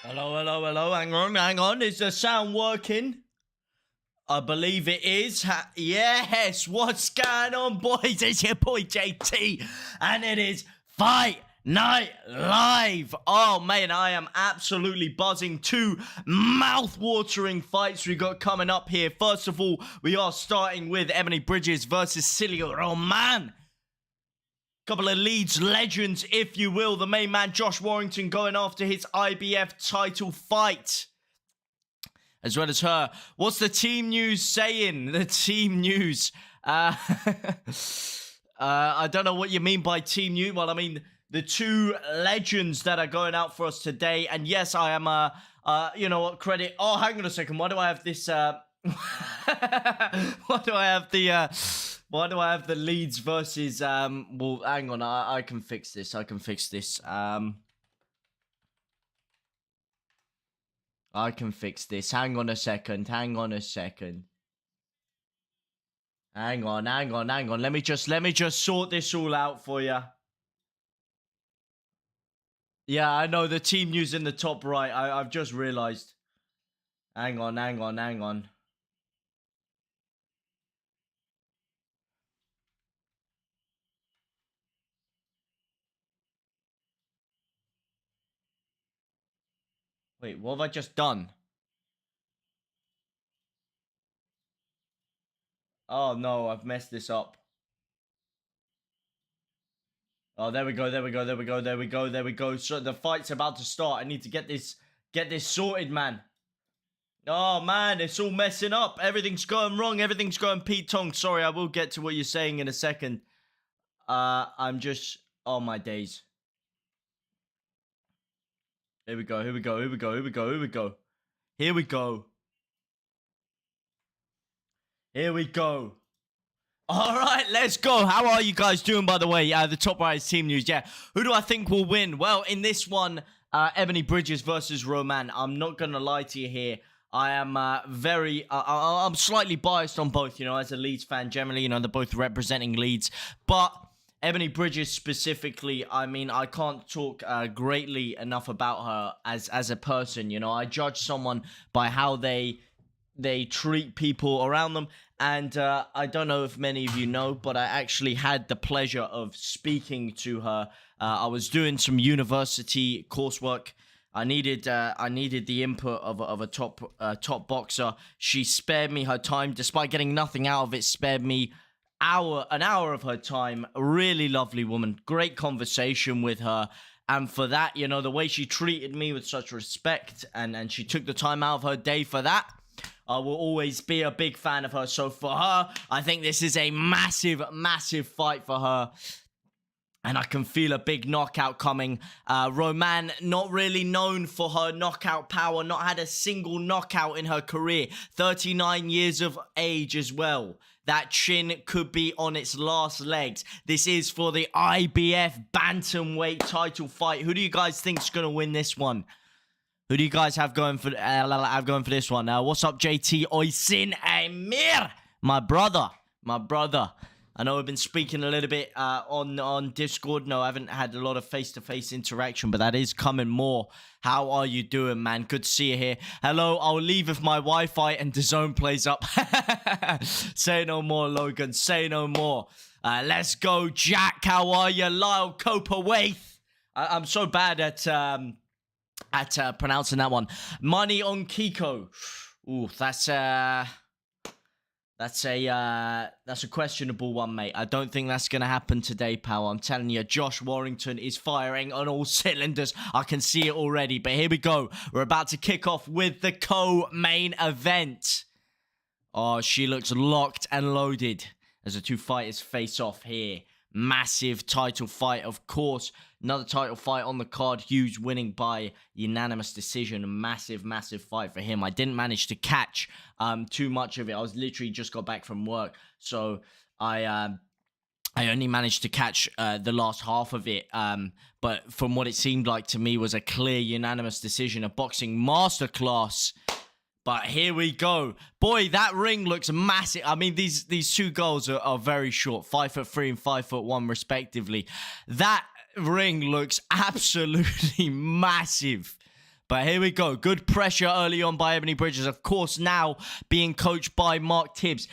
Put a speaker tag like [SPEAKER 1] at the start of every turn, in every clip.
[SPEAKER 1] Hello, hello, hello. Hang on. Is the sound working? I believe it is. Yes. What's going on, boys? It's your boy JT, and it is Fight Night Live. Oh, man, I am absolutely buzzing. Two mouth-watering fights we got coming up here. First of all, we are starting with Ebanie Bridges versus Silio Roman. Couple of Leeds legends, if you will. The main man, Josh Warrington, going after his IBF title fight. As well as her. What's the team news saying? The team news. I don't know what you mean by team news. Well, I mean, the two legends that are going out for us today. And yes, I am, you know what, credit. Oh, hang on a second. Why do I have this, Why do I have the, Why do I have the Leeds versus, well, hang on, I can fix this, I can fix this, hang on a second, hang on, let me just sort this all out for you. Yeah, I know, the team news in the top right, I've just realized. Hang on. Wait, what have I just done? Oh no, I've messed this up. Oh, there we go. So the fight's about to start. I need to get this sorted, man. Oh man, it's all messing up. Everything's going wrong. Everything's going Pete Tong. Sorry, I will get to what you're saying in a second. I'm just, oh my days. Here we go. All right, let's go. How are you guys doing, by the way? The top right is team news. Yeah, who do I think will win? Well, in this one, Ebanie Bridges versus Roman. I'm not going to lie to you here. I am I'm slightly biased on both, you know, as a Leeds fan generally. You know, they're both representing Leeds. But Ebanie Bridges specifically, I mean, I can't talk greatly enough about her as a person. You know, I judge someone by how they treat people around them. And I don't know if many of you know, but I actually had the pleasure of speaking to her. I was doing some university coursework. I needed the input of a top boxer. She spared me her time, despite getting nothing out of it. Spared me an hour of her time. A really lovely woman. Great conversation with her. And for that, you know, the way she treated me with such respect, and she took the time out of her day for that, I will always be a big fan of her. So for her, I think this is a massive fight for her. And I can feel a big knockout coming. Roman, not really known for her knockout power. Not had a single knockout in her career. 39 years of age as well. That chin could be on its last legs. This is for the IBF Bantamweight title fight. Who do you guys think is going to win this one? Who do you guys have going for this one? What's up, JT Oisin Amir? My brother. I know I've been speaking a little bit on Discord. No, I haven't had a lot of face-to-face interaction, but that is coming more. How are you doing, man? Good to see you here. Hello, I'll leave if my Wi-Fi and DAZN plays up. Say no more, Logan. Say no more. Let's go, Jack. How are you? Lyle Coperwaith. I'm so bad at pronouncing that one. Money on Kiko. Ooh, that's a questionable one, mate. I don't think that's gonna happen today, pal. I'm telling you, Josh Warrington is firing on all cylinders. I can see it already. But here we go. We're about to kick off with the co-main event. Oh, she looks locked and loaded as the two fighters face off here. Massive title fight, of course. Another title fight on the card. Hughes winning by unanimous decision. Massive fight for him. I didn't manage to catch too much of it. I was literally just got back from work, so I only managed to catch the last half of it. But from what it seemed like to me was a clear unanimous decision, a boxing masterclass. But here we go. Boy, that ring looks massive. I mean, these two girls are very short. 5'3" and 5'1" respectively. That ring looks absolutely massive. But here we go. Good pressure early on by Ebanie Bridges. Of course, now being coached by Mark Tibbs.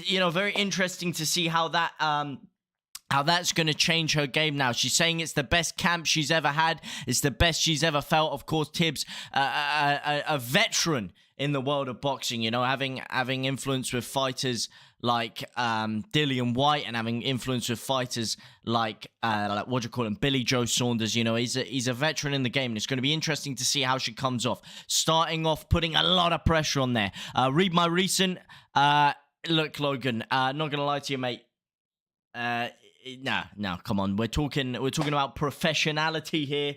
[SPEAKER 1] You know, very interesting to see how that's going to change her game now. She's saying it's the best camp she's ever had. It's the best she's ever felt. Of course, Tibbs, a veteran in the world of boxing, you know, having influence with fighters like Dillian White and having influence with fighters like what do you call him, Billy Joe Saunders. You know, he's a veteran in the game, and it's going to be interesting to see how she comes off. Starting off, putting a lot of pressure on there. Read my recent look, Logan. Not going to lie to you, mate. No, come on. We're talking about professionality here.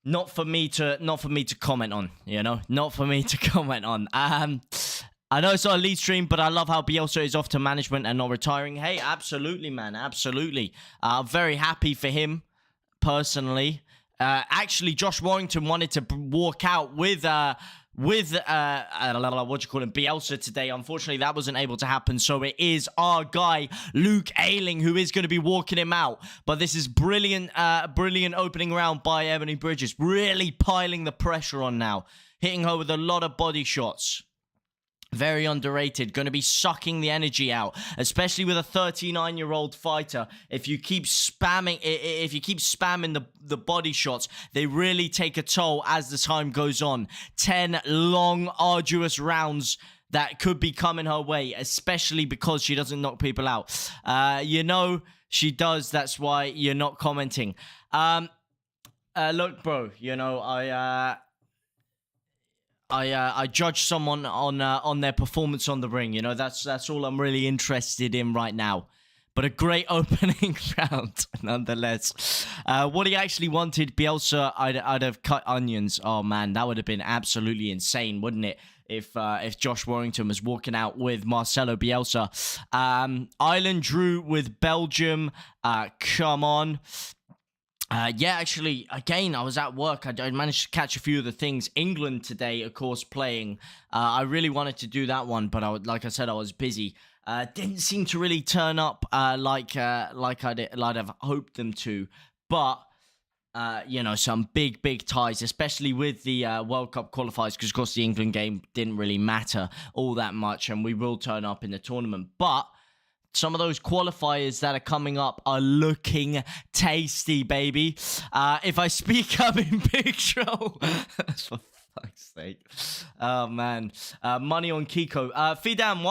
[SPEAKER 1] Not for me to comment on, you know? Not for me to comment on. I know it's not a lead stream, but I love how Bielsa is off to management and not retiring. Hey, absolutely, man. Absolutely. I'm very happy for him, personally. Actually, Josh Warrington wanted to walk out with what do you call him, Bielsa today. Unfortunately, that wasn't able to happen, so it is our guy, Luke Ayling, who is going to be walking him out. But this is brilliant opening round by Ebanie Bridges. Really piling the pressure on now. Hitting her with a lot of body shots. Very underrated. Going to be sucking the energy out, especially with a 39-year-old fighter. If you keep spamming the body shots, they really take a toll as the time goes on. 10 long, arduous rounds that could be coming her way, especially because she doesn't knock people out. You know she does. That's why you're not commenting. Look, bro. You know I judge someone on their performance on the ring. You know, that's all I'm really interested in right now. But a great opening round, nonetheless. What he actually wanted, Bielsa, I'd have cut onions. Oh man, that would have been absolutely insane, wouldn't it? If Josh Warrington was walking out with Marcelo Bielsa. Ireland drew with Belgium. Come on. Yeah, actually, again, I was at work. I managed to catch a few of the things. England today, of course, playing. I really wanted to do that one, but like I said, I was busy. Didn't seem to really turn up like I'd have hoped them to. But you know, some big ties, especially with the World Cup qualifiers, because of course the England game didn't really matter all that much, and we will turn up in the tournament. But some of those qualifiers that are coming up are looking tasty, baby. If I speak up in Big Show, for fuck's sake. Oh, man. Money on Kiko. Fidan,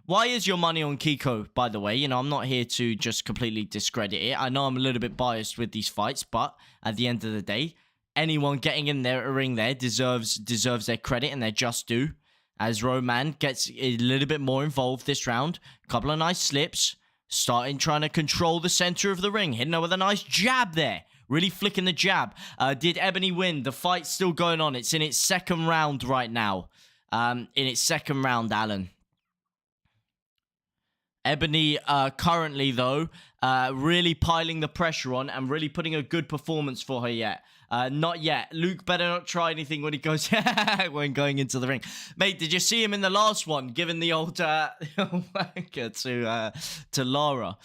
[SPEAKER 1] why is your money on Kiko, by the way? You know, I'm not here to just completely discredit it. I know I'm a little bit biased with these fights, but at the end of the day, anyone getting in there, a ring there, deserves their credit and their just due. As Roman gets a little bit more involved this round. Couple of nice slips. Trying to control the center of the ring. Hitting her with a nice jab there. Really flicking the jab. Did Ebanie win? The fight's still going on. It's in its second round right now. In its second round, Alan. Ebanie currently, though, really piling the pressure on and really putting a good performance for her yet. Not yet. Luke better not try anything when he goes when going into the ring. Mate, did you see him in the last one, giving the old wanker to Laura?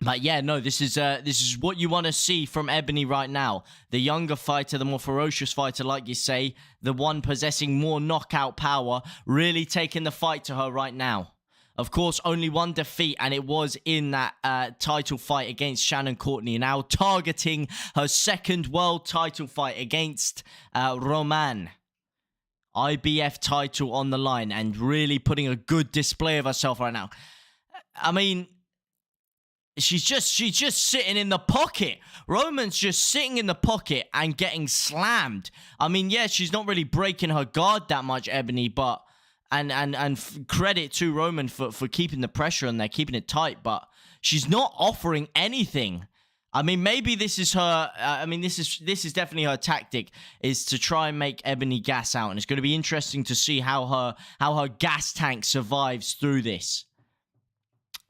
[SPEAKER 1] But yeah, no, this is what you want to see from Ebanie right now. The younger fighter, the more ferocious fighter, like you say, the one possessing more knockout power, really taking the fight to her right now. Of course, only one defeat, and it was in that title fight against Shannon Courtney. Now targeting her second world title fight against Roman. IBF title on the line, and really putting a good display of herself right now. I mean, she's just sitting in the pocket. Roman's just sitting in the pocket and getting slammed. I mean, yeah, she's not really breaking her guard that much, Ebanie, but... And credit to Roman for keeping the pressure on there, keeping it tight, but she's not offering anything. I mean, maybe this is her. This is definitely her tactic, is to try and make Ebanie gas out, and it's going to be interesting to see how her gas tank survives through this.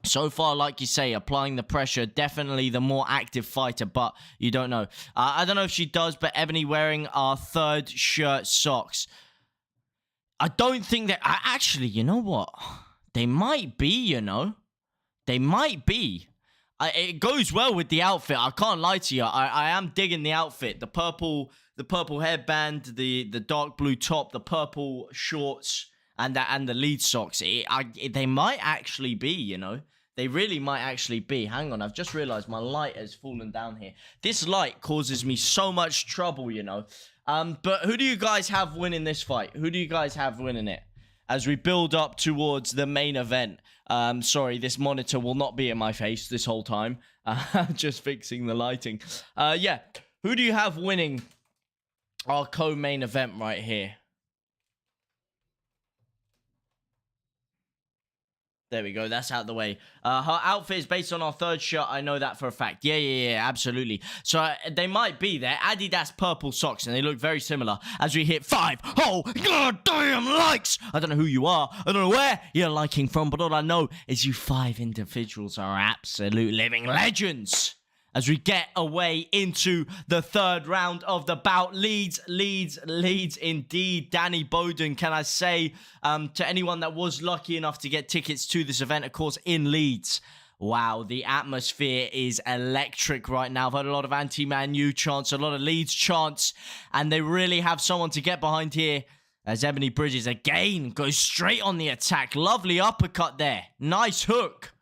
[SPEAKER 1] So far, like you say, applying the pressure, definitely the more active fighter, but you don't know. I don't know if she does, but Ebanie wearing our third shirt socks. I don't think that... Actually, you know what? They might be, you know. They might be. It goes well with the outfit. I can't lie to you. I am digging the outfit. The purple headband, the dark blue top, the purple shorts, and the lead socks. They might actually be, you know. They really might actually be. Hang on, I've just realized my light has fallen down here. This light causes me so much trouble, you know. But who do you guys have winning this fight? Who do you guys have winning it? As we build up towards the main event. Sorry, this monitor will not be in my face this whole time. Just fixing the lighting. Yeah, who do you have winning our co-main event right here? There we go. That's out the way. Her outfit is based on our third shirt. I know that for a fact. Yeah, absolutely. So they might be there. Adidas purple socks, and they look very similar. As we hit 5 whole goddamn likes. I don't know who you are. I don't know where you're liking from, but all I know is you 5 individuals are absolute living legends. As we get away into the third round of the bout. Leeds indeed. Danny Bowden, can I say to anyone that was lucky enough to get tickets to this event, of course, in Leeds. Wow, the atmosphere is electric right now. I've heard a lot of anti-Man U chants, a lot of Leeds chants, and they really have someone to get behind here. As Ebanie Bridges again goes straight on the attack. Lovely uppercut there. Nice hook.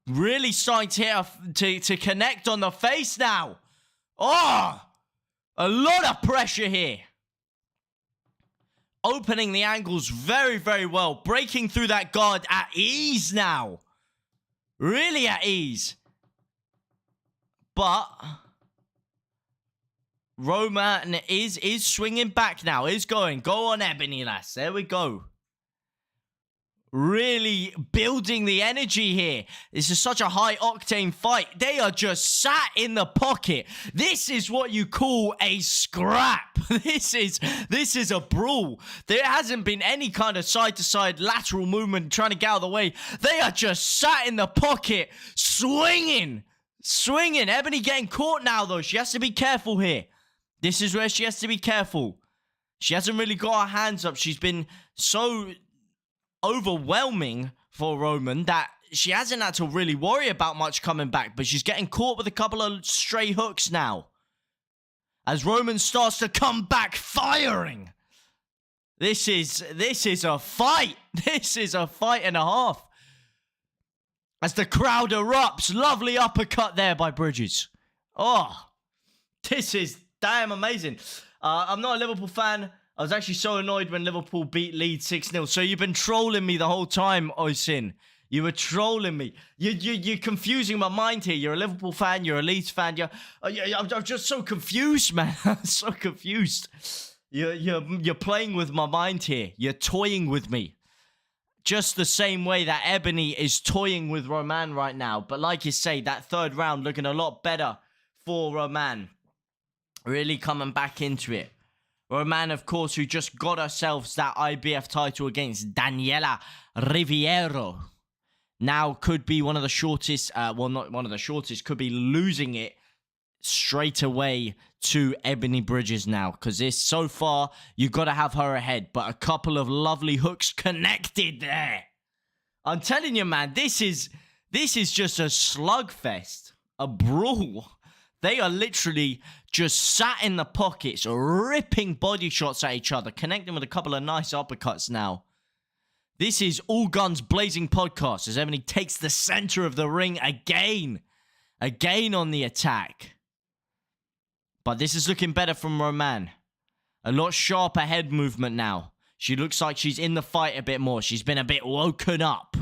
[SPEAKER 1] Really starting to connect on the face now. Oh, a lot of pressure here. Opening the angles very, very well. Breaking through that guard at ease now. Really at ease. But Roman is swinging back now. Is going. Go on, Ebanie, lass. There we go. Really building the energy here. This is such a high-octane fight. They are just sat in the pocket. This is what you call a scrap. This is a brawl. There hasn't been any kind of side-to-side lateral movement trying to get out of the way. They are just sat in the pocket, swinging. Ebanie getting caught now, though. She has to be careful here. This is where she has to be careful. She hasn't really got her hands up. She's been so overwhelming for Roman that she hasn't had to really worry about much coming back, but she's getting caught with a couple of stray hooks now. As Roman starts to come back firing. This is a fight. This is a fight and a half. As the crowd erupts, lovely uppercut there by Bridges. Oh, this is damn amazing. I'm not a Liverpool fan. I was actually so annoyed when Liverpool beat Leeds 6-0. So you've been trolling me the whole time, Oisin. You were trolling me. You're confusing my mind here. You're a Liverpool fan. You're a Leeds fan. I'm just so confused, man. I'm so confused. You're playing with my mind here. You're toying with me. Just the same way that Ebanie is toying with Roman right now. But like you say, that third round looking a lot better for Roman. Really coming back into it. Roman, of course, who just got ourselves that IBF title against Daniela Riviero. Now could be one of the shortest, well, not one of the shortest, could be losing it straight away to Ebanie Bridges now. Because this, so far, you've got to have her ahead. But a couple of lovely hooks connected there. I'm telling you, man, this is just a slugfest. A brawl. They are literally just sat in the pockets, ripping body shots at each other, connecting with a couple of nice uppercuts now. This is All Guns Blazing Podcast as Ebanie takes the center of the ring again. Again on the attack. But this is looking better from Roman. A lot sharper head movement now. She looks like she's in the fight a bit more. She's been a bit woken up.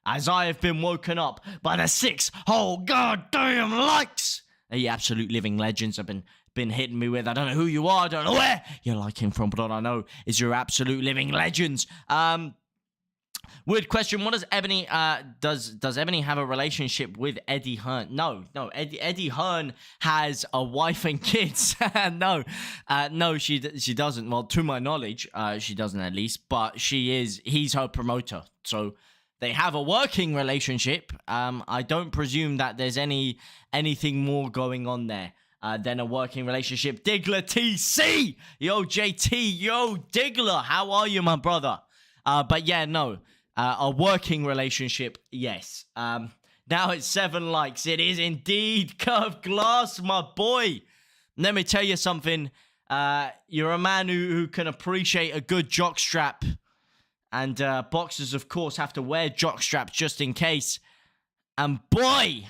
[SPEAKER 1] As I have been woken up by the 6 whole goddamn likes. The absolute living legends have been hitting me with. I don't know who you are. I don't know where you're liking from, but all I know is you're absolute living legends. Weird question. What does Ebanie, does Ebanie have a relationship with Eddie Hearn? No. Eddie Hearn has a wife and kids. No, she doesn't. Well, to my knowledge, she doesn't at least, but he's her promoter. So they have a working relationship. I don't presume that there's anything more going on there than a working relationship. Diggler TC! Yo, JT! Yo, Diggler! How are you, my brother? But yeah, no. A working relationship, yes. Now it's 7 likes. It is indeed Curved Glass, my boy. Let me tell you something. You're a man who can appreciate a good jockstrap. And boxers, of course, have to wear jockstraps just in case. And boy,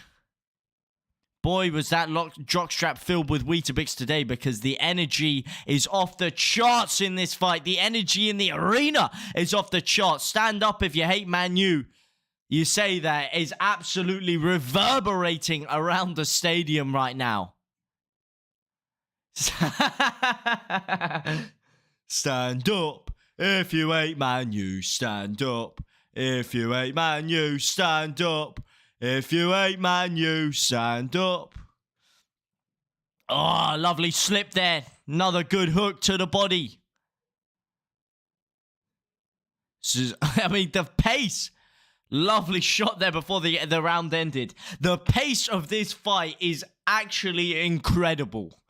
[SPEAKER 1] was that jockstrap filled with Weetabix today, because the energy is off the charts in this fight. The energy in the arena is off the charts. Stand up if you hate Man U. You say that is absolutely reverberating around the stadium right now. Stand up if you hate Man U. Stand up if you hate Man U. Stand up if you hate Man U. Stand up. Oh, lovely slip there. Another good hook to the body. I mean, the pace. Lovely shot there before the round ended. The pace of this fight is actually incredible.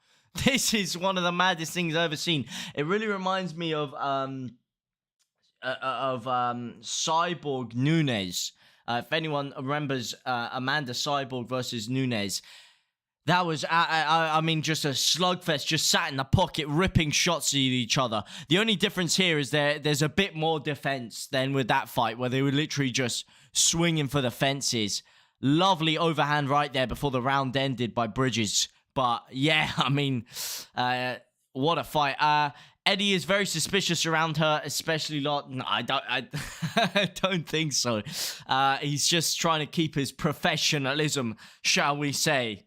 [SPEAKER 1] This is one of the maddest things I've ever seen. It really reminds me of Cyborg Nunes. If anyone remembers Amanda Cyborg versus Nunes, that was, I mean, just a slugfest, just sat in the pocket, ripping shots at each other. The only difference here is there's a bit more defense than with that fight, where they were literally just swinging for the fences. Lovely overhand right there before the round ended by Bridges. But yeah, I mean, what a fight. Eddie is very suspicious around her, especially no, I don't think so. He's just trying to keep his professionalism, shall we say.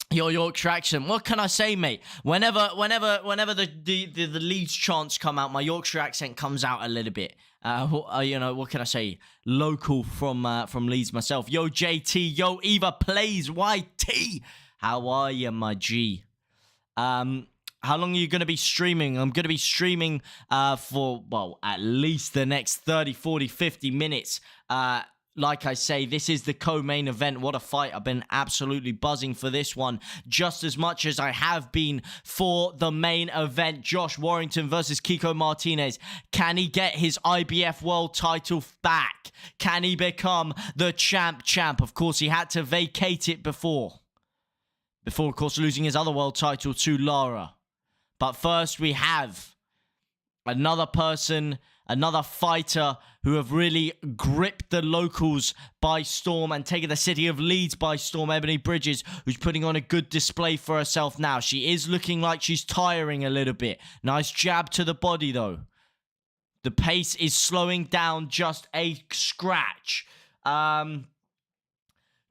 [SPEAKER 1] Your Yorkshire accent. What can I say, mate? Whenever the Leeds chants come out, my Yorkshire accent comes out a little bit. You know, what can I say? Local from Leeds myself. Yo, JT. Yo, Eva Plays YT. How are you, my G? How long are you going to be streaming? I'm going to be streaming for, well, at least the next 30, 40, 50 minutes. Like I say, this is the co-main event. What a fight. I've been absolutely buzzing for this one, just as much as I have been for the main event. Josh Warrington versus Kiko Martinez. Can he get his IBF World title back? Can he become the champ? Of course, he had to vacate it before, of course, losing his other world title to Lara. But first, we have another person, another fighter who have really gripped the locals by storm and taken the city of Leeds by storm. Ebanie Bridges, who's putting on a good display for herself now. She is looking like she's tiring a little bit. Nice jab to the body, though. The pace is slowing down just a scratch. To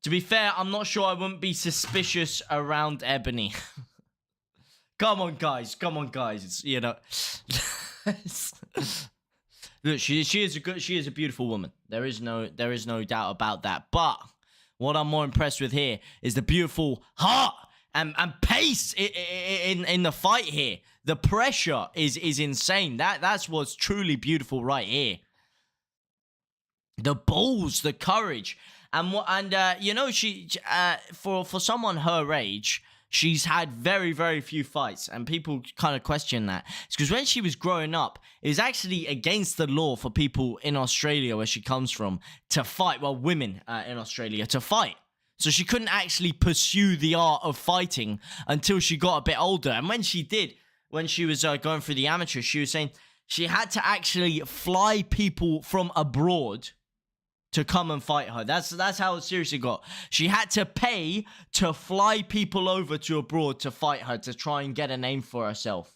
[SPEAKER 1] be fair, I'm not sure I wouldn't be suspicious around Ebanie. Come on, guys. It's, you know... Look, she is a beautiful woman. There is no doubt about that. But what I'm more impressed with here is the beautiful heart and pace in the fight here. The pressure is insane. That's what's truly beautiful right here. The balls, the courage, and you know, she for someone her age, she's had very, very few fights, and people kind of question that. It's because when she was growing up, it was actually against the law for people in Australia, where she comes from, to fight. Well, women in Australia to fight. So she couldn't actually pursue the art of fighting until she got a bit older. And when she did, when she was going through the amateur, she was saying she had to actually fly people from abroad to come and fight her. That's how serious it got. She had to pay to fly people over to abroad to fight her, to try and get a name for herself.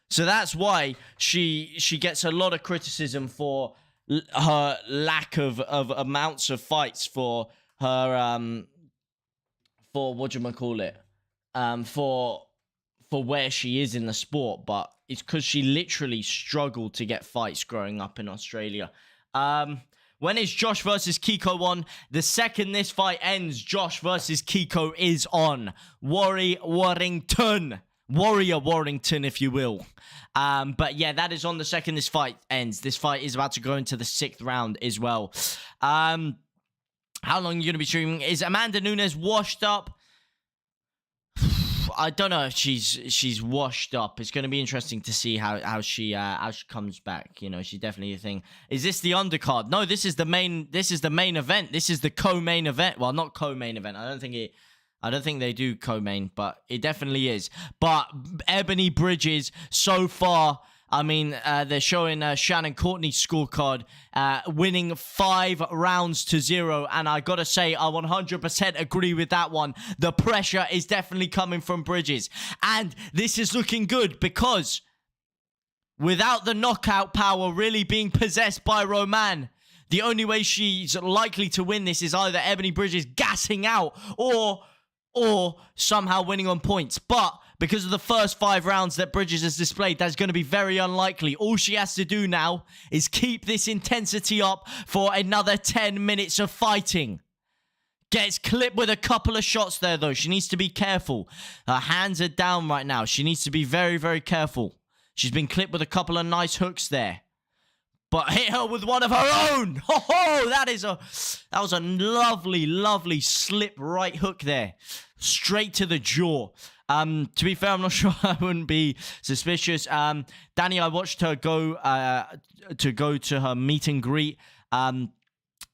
[SPEAKER 1] So that's why she gets a lot of criticism for her lack of amounts of fights, for her for whatchamacallit, for where she is in the sport. But it's because she literally struggled to get fights growing up in Australia. When is Josh versus Kiko on? The second this fight ends, Josh versus Kiko is on. Warrington, if you will. But yeah, that is on the second this fight ends. This fight is about to go into the 6th round as well. How long are you going to be streaming? Is Amanda Nunes washed up? I don't know if she's washed up. It's going to be interesting to see how she comes back. You know, she's definitely a thing. Is this the undercard? No, this is the main. This is the main event. This is the co-main event. Well, not co-main event. I don't think they do co-main, but it definitely is. But Ebanie Bridges so far. I mean, they're showing Shannon Courtney's scorecard, winning 5 rounds to 0. And I gotta say, I 100% agree with that one. The pressure is definitely coming from Bridges. And this is looking good because without the knockout power really being possessed by Roman, the only way she's likely to win this is either Ebanie Bridges gassing out or somehow winning on points. But because of the first 5 rounds that Bridges has displayed, that's going to be very unlikely. All she has to do now is keep this intensity up for another 10 minutes of fighting. Gets clipped with a couple of shots there, though. She needs to be careful. Her hands are down right now. She needs to be very, very careful. She's been clipped with a couple of nice hooks there. But hit her with one of her own. Ho-ho! That was a lovely, lovely slip right hook there. Straight to the jaw. To be fair, I'm not sure I wouldn't be suspicious. Danny, I watched her go to her meet and greet.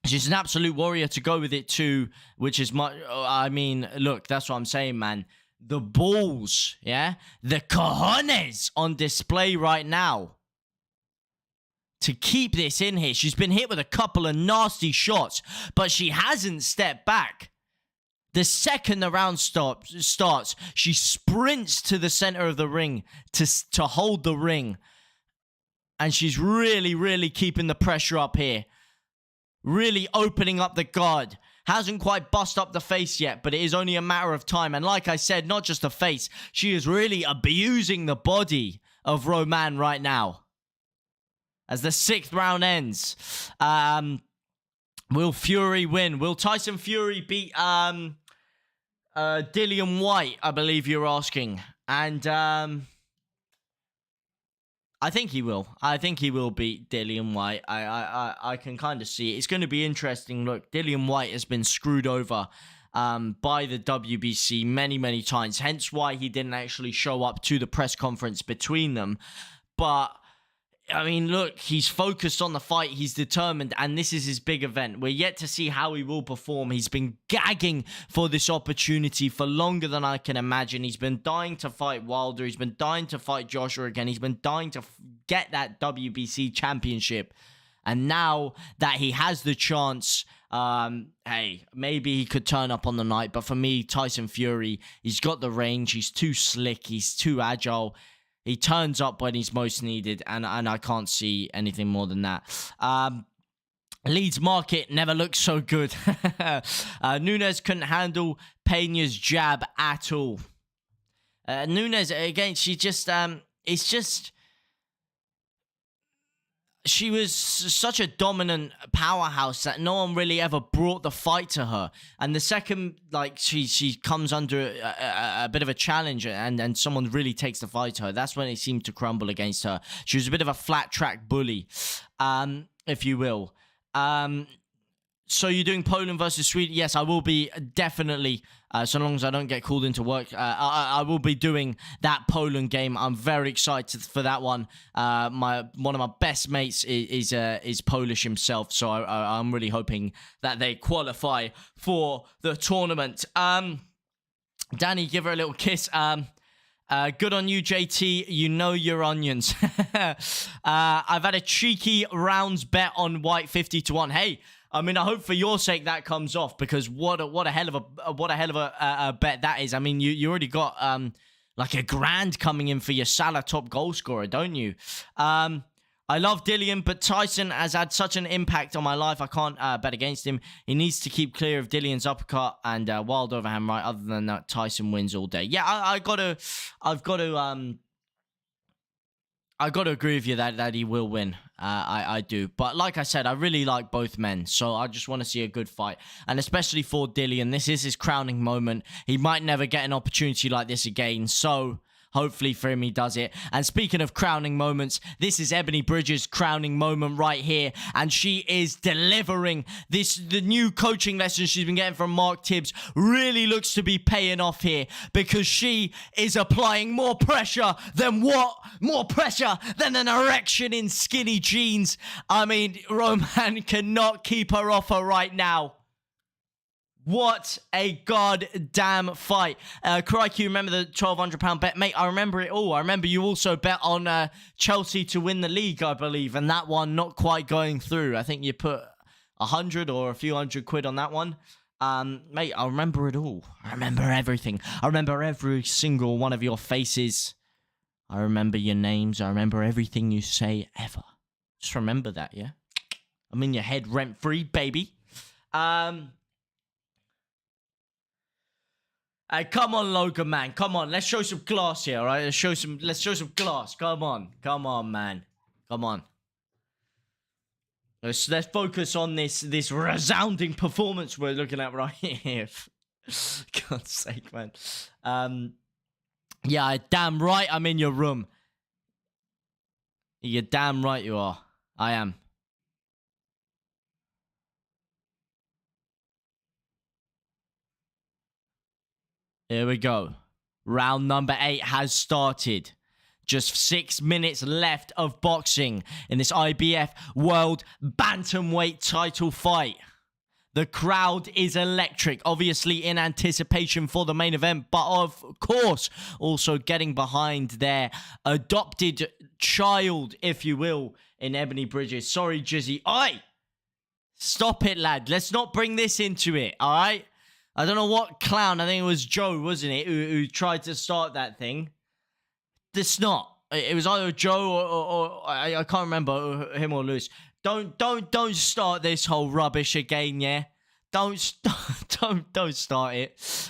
[SPEAKER 1] She's an absolute warrior to go with it too, which is much. I mean, look, that's what I'm saying, man. The balls, yeah, the cojones on display right now. To keep this in here. She's been hit with a couple of nasty shots, but she hasn't stepped back. The second the round starts, she sprints to the center of the ring to hold the ring. And she's really, really keeping the pressure up here. Really opening up the guard. Hasn't quite bust up the face yet, but it is only a matter of time. And like I said, not just the face. She is really abusing the body of Roman right now. As the 6th round ends, will Fury win? Will Tyson Fury beat Dillian Whyte? I believe you're asking, and I think he will. I think he will beat Dillian Whyte. I can kind of see it. It's going to be interesting. Look, Dillian Whyte has been screwed over by the WBC many times. Hence why he didn't actually show up to the press conference between them, but. I mean, look, he's focused on the fight. He's determined, and this is his big event. We're yet to see how he will perform. He's been gagging for this opportunity for longer than I can imagine. He's been dying to fight Wilder. He's been dying to fight Joshua again. He's been dying to get that WBC championship. And now that he has the chance, hey, maybe he could turn up on the night. But for me, Tyson Fury, he's got the range. He's too slick. He's too agile. He turns up when he's most needed, and I can't see anything more than that. Leeds market never looked so good. Nunes couldn't handle Peña's jab at all. Nunes, again, she just, it's just... She was such a dominant powerhouse that no one really ever brought the fight to her. And the second, like, she comes under a bit of a challenge and someone really takes the fight to her, that's when it seemed to crumble against her. She was a bit of a flat-track bully, if you will. So you're doing Poland versus Sweden? Yes, I will be definitely, so long as I don't get called into work, I will be doing that Poland game. I'm very excited for that one. One of my best mates is Polish himself, so I'm really hoping that they qualify for the tournament. Danny, give her a little kiss. Good on you, JT. You know your onions. I've had a cheeky rounds bet on White 50-1. Hey, I mean, I hope for your sake that comes off, because what a hell of a bet that is. I mean, you already got like $1,000 coming in for your Salah top goal scorer, don't you? I love Dillian, but Tyson has had such an impact on my life. I can't bet against him. He needs to keep clear of Dillian's uppercut and wild overhand right. Other than that, Tyson wins all day. Yeah, I've got to agree with you that he will win. I do. But like I said, I really like both men. So I just want to see a good fight. And especially for Dillian, this is his crowning moment. He might never get an opportunity like this again. So Hopefully for him, he does it. And speaking of crowning moments, this is Ebanie Bridges' crowning moment right here. And she is delivering this. The new coaching lessons she's been getting from Mark Tibbs really looks to be paying off here, because she is applying more pressure than what? More pressure than an erection in skinny jeans. I mean, Roman cannot keep her off her right now. What a goddamn fight. Crikey, remember the £1,200 bet? Mate, I remember it all. I remember you also bet on Chelsea to win the league, I believe, and that one not quite going through. I think you put 100 or a few £100 on that one. Mate, I remember it all. I remember everything. I remember every single one of your faces. I remember your names. I remember everything you say ever. Just remember that, yeah? I'm in your head rent-free, baby. Come on, Logan, man. Come on. Let's show some class here, all right? Let's show some class. Come on. Come on, man. Come on. Let's focus on this resounding performance we're looking at right here. God's sake, man. Yeah, damn right I'm in your room. You're damn right you are. I am. Here we go. Round number 8 has started. Just 6 minutes left of boxing in this IBF World Bantamweight title fight. The crowd is electric, obviously in anticipation for the main event, but of course also getting behind their adopted child, if you will, in Ebanie Bridges. Sorry, Jizzy. Oi! Stop it, lad. Let's not bring this into it, all right? I don't know what clown, I think it was Joe, wasn't it, who tried to start that thing. It's not. It was either Joe or I can't remember, him or Lewis. Don't start this whole rubbish again, yeah? Don't start it.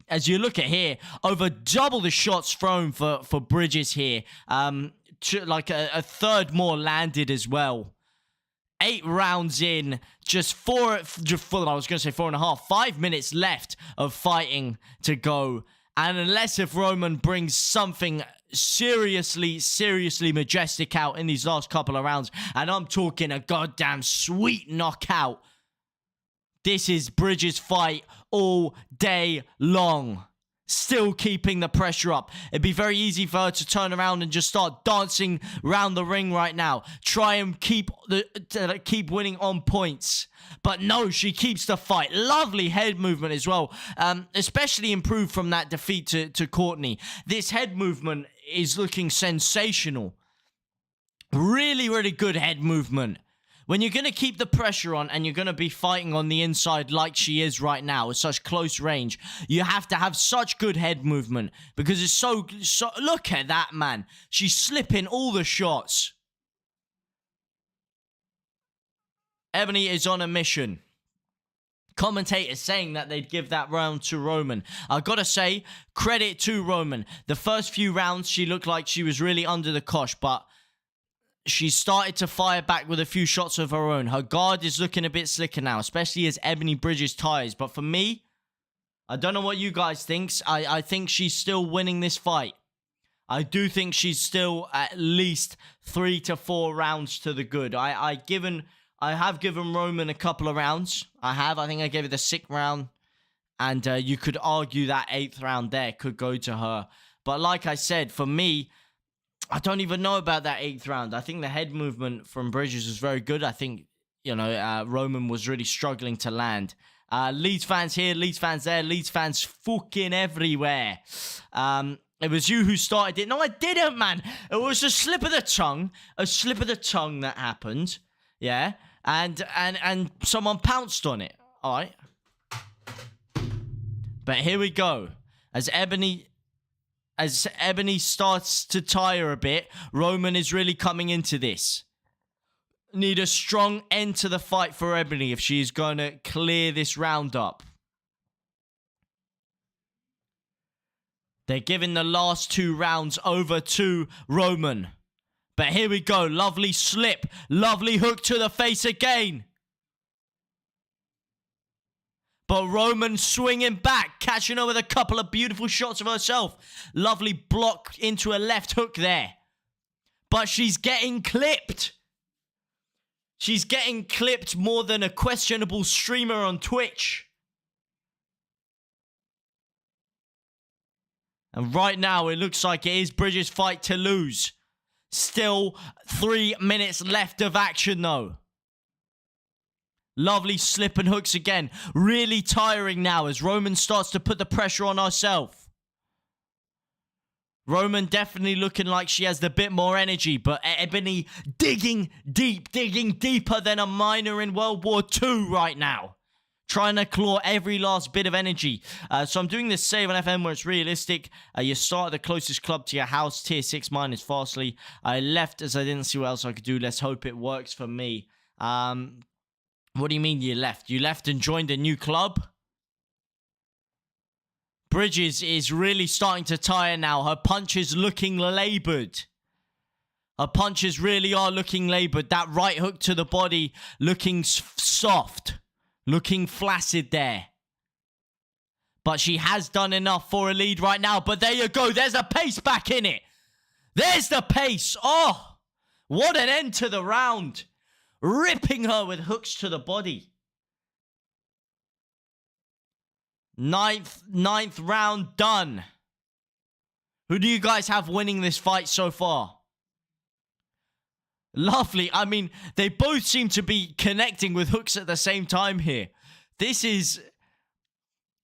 [SPEAKER 1] As you look at here, over double the shots thrown for Bridges here. Like a third more landed as well. 8 rounds in, just I was going to say 4.5, 5 minutes left of fighting to go. And unless if Roman brings something seriously majestic out in these last couple of rounds, and I'm talking a goddamn sweet knockout, this is Bridges' fight all day long. Still keeping the pressure up. It'd be very easy for her to turn around and just start dancing around the ring right now. Try and keep winning on points. But no, she keeps the fight. Lovely head movement as well. Especially improved from that defeat to Courtney. This head movement is looking sensational. Really, really good head movement. When you're going to keep the pressure on and you're going to be fighting on the inside like she is right now at such close range, you have to have such good head movement because it's so look at that, man. She's slipping all the shots. Ebanie is on a mission. Commentators saying that they'd give that round to Roman. I gotta say, credit to Roman. The first few rounds, she looked like she was really under the cosh, but she started to fire back with a few shots of her own. Her guard is looking a bit slicker now, especially as Ebanie Bridges tires. But for me, I don't know what you guys think. I think she's still winning this fight. I do think she's still at least 3 to 4 rounds to the good. I have given Roman a couple of rounds. I think I gave it the 6th round. And you could argue that 8th round there could go to her. But like I said, for me, I don't even know about that 8th round. I think the head movement from Bridges was very good. I think, you know, Roman was really struggling to land. Leeds fans here, Leeds fans there, Leeds fans fucking everywhere. It was you who started it. No, I didn't, man. It was a slip of the tongue that happened. Yeah, and someone pounced on it. All right. But here we go. As Ebanie starts to tire a bit, Roman is really coming into this. Need a strong end to the fight for Ebanie if she's going to clear this round up. They're giving the last 2 rounds over to Roman. But here we go. Lovely slip. Lovely hook to the face again. But Roman swinging back, catching her with a couple of beautiful shots of herself. Lovely block into a left hook there. But she's getting clipped. She's getting clipped more than a questionable streamer on Twitch. And right now, it looks like it is Bridges' fight to lose. Still 3 minutes left of action, though. Lovely slip and hooks again. Really tiring now as Roman starts to put the pressure on herself. Roman definitely looking like she has the bit more energy, but Ebanie digging deeper than a miner in World War II right now. Trying to claw every last bit of energy. So I'm doing this save on FM where it's realistic. You start at the closest club to your house. Tier 6 minus fastly. I left as I didn't see what else I could do. Let's hope it works for me. What do you mean you left? You left and joined a new club? Bridges is really starting to tire now. Her punches looking laboured. Her punches really are looking laboured. That right hook to the body looking soft. Looking flaccid there. But she has done enough for a lead right now. But there you go. There's a pace back in it. There's the pace. Oh, what an end to the round. Ripping her with hooks to the body. Ninth round done. Who do you guys have winning this fight so far? Lovely. I mean, they both seem to be connecting with hooks at the same time here. This is... It's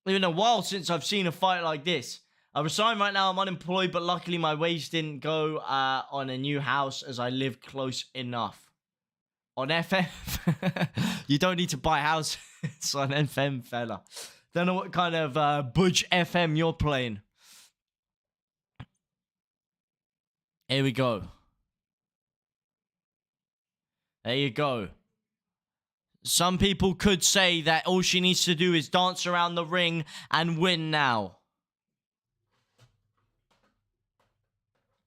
[SPEAKER 1] been a while since I've seen a fight like this. I resign right now. I'm unemployed, but luckily my wage didn't go on a new house as I live close enough. On FM? You don't need to buy a house. It's on FM, fella. Don't know what kind of budge FM you're playing. Here we go. There you go. Some people could say that all she needs to do is dance around the ring and win now.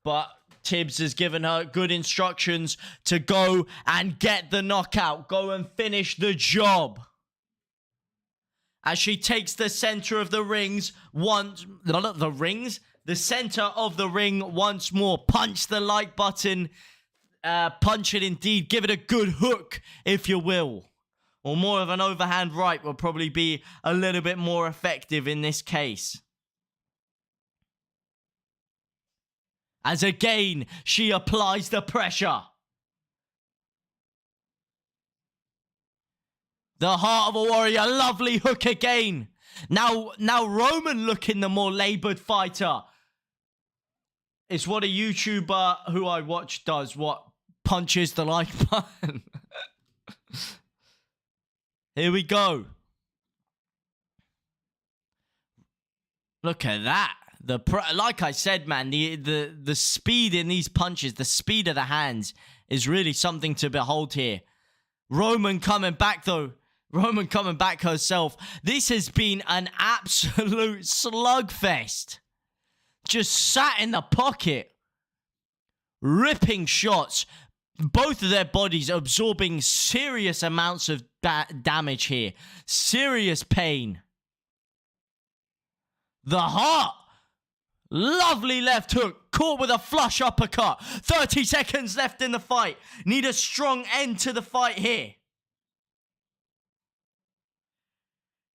[SPEAKER 1] But Tibbs has given her good instructions to go and get the knockout. Go and finish the job. As she takes the center of the rings once... Not the rings. The center of the ring once more. Punch the like button. Punch it indeed. Give it a good hook, if you will. Or more of an overhand right will probably be a little bit more effective in this case. As again, she applies the pressure. The heart of a warrior. Lovely hook again. Now Roman looking the more laboured fighter. It's what a YouTuber who I watch does. What? Punches the like button. Here we go. Look at that. Like I said, man, the speed in these punches, the speed of the hands is really something to behold here. Roman coming back, though. Roman coming back herself. This has been an absolute slugfest. Just sat in the pocket. Ripping shots. Both of their bodies absorbing serious amounts of damage here. Serious pain. The heart. Lovely left hook. Caught with a flush uppercut. 30 seconds left in the fight. Need a strong end to the fight here.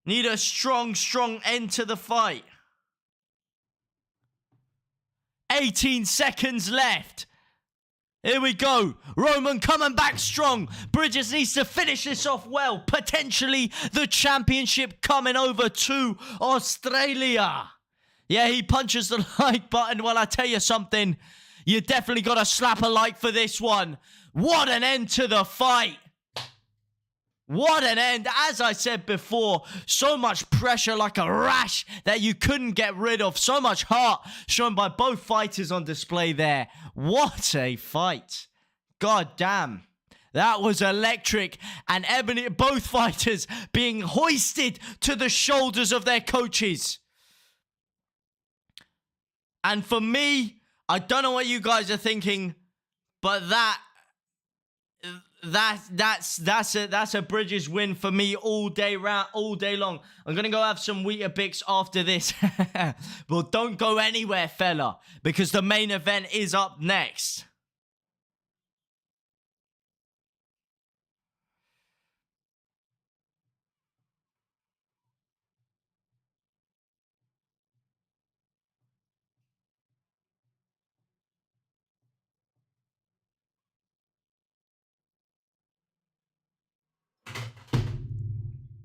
[SPEAKER 1] Need a strong end to the fight. 18 seconds left. Here we go. Roman coming back strong. Bridges needs to finish this off well. Potentially the championship coming over to Australia. Yeah, he punches the like button. Well, I tell you something. You definitely got to slap a like for this one. What an end to the fight. What an end. As I said before, so much pressure like a rash that you couldn't get rid of. So much heart shown by both fighters on display there. What a fight. God damn. That was electric. And Ebanie, both fighters being hoisted to the shoulders of their coaches. And for me, I don't know what you guys are thinking, but That's a Bridges win for me all day long. I'm gonna go have some Weetabix after this. Well, don't go anywhere, fella, because the main event is up next.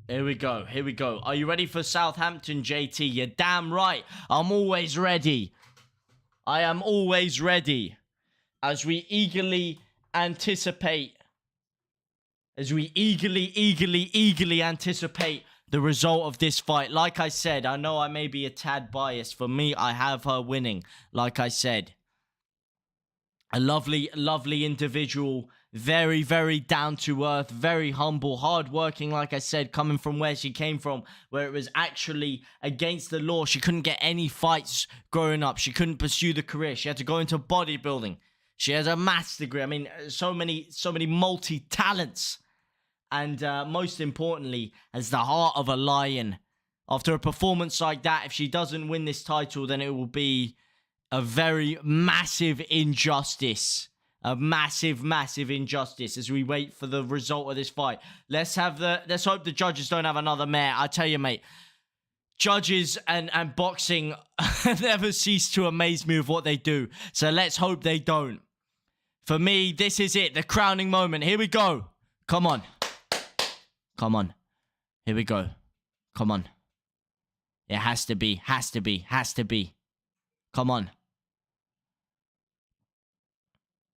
[SPEAKER 1] Here we go. Here we go. Are you ready for Southampton, JT? You're damn right. I'm always ready. I am always ready. As we eagerly anticipate. As we eagerly anticipate the result of this fight. Like I said, I know I may be a tad biased. For me, I have her winning. Like I said. A lovely individual. Very, very down to earth, very humble, hardworking, like I said, coming from where she came from, where it was actually against the law. She couldn't get any fights growing up. She couldn't pursue the career. She had to go into bodybuilding. She has a maths degree. I mean, so many multi-talents. And most importantly, has the heart of a lion. After a performance like that, if she doesn't win this title, then it will be a very massive injustice. A massive injustice as we wait for the result of this fight. Let's hope the judges don't have another mare. I tell you, mate, judges and boxing never cease to amaze me with what they do. So let's hope they don't. For me, this is it, the crowning moment. Here we go. Come on. Come on. Here we go. Come on. It has to be. Come on.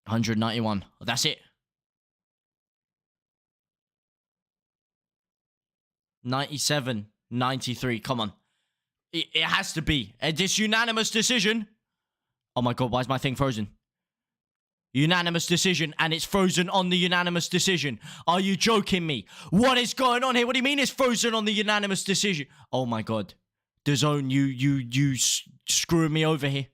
[SPEAKER 1] 191. That's it. 97. 93. Come on. It has to be. This unanimous decision. Oh my god, why is my thing frozen? Unanimous decision, and it's frozen on the unanimous decision. Are you joking me? What is going on here? What do you mean it's frozen on the unanimous decision? Oh my god. DAZN, you screwing me over here.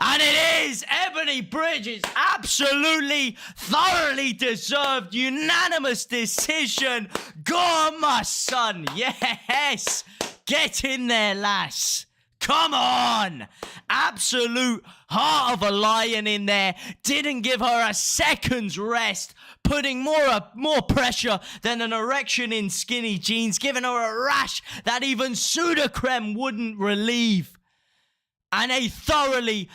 [SPEAKER 1] And it is Ebanie Bridges, absolutely, thoroughly deserved, unanimous decision. Go on, my son. Yes. Get in there, lass. Come on. Absolute heart of a lion in there. Didn't give her a second's rest. Putting more pressure than an erection in skinny jeans. Giving her a rash that even Sudocrem wouldn't relieve. And a thoroughly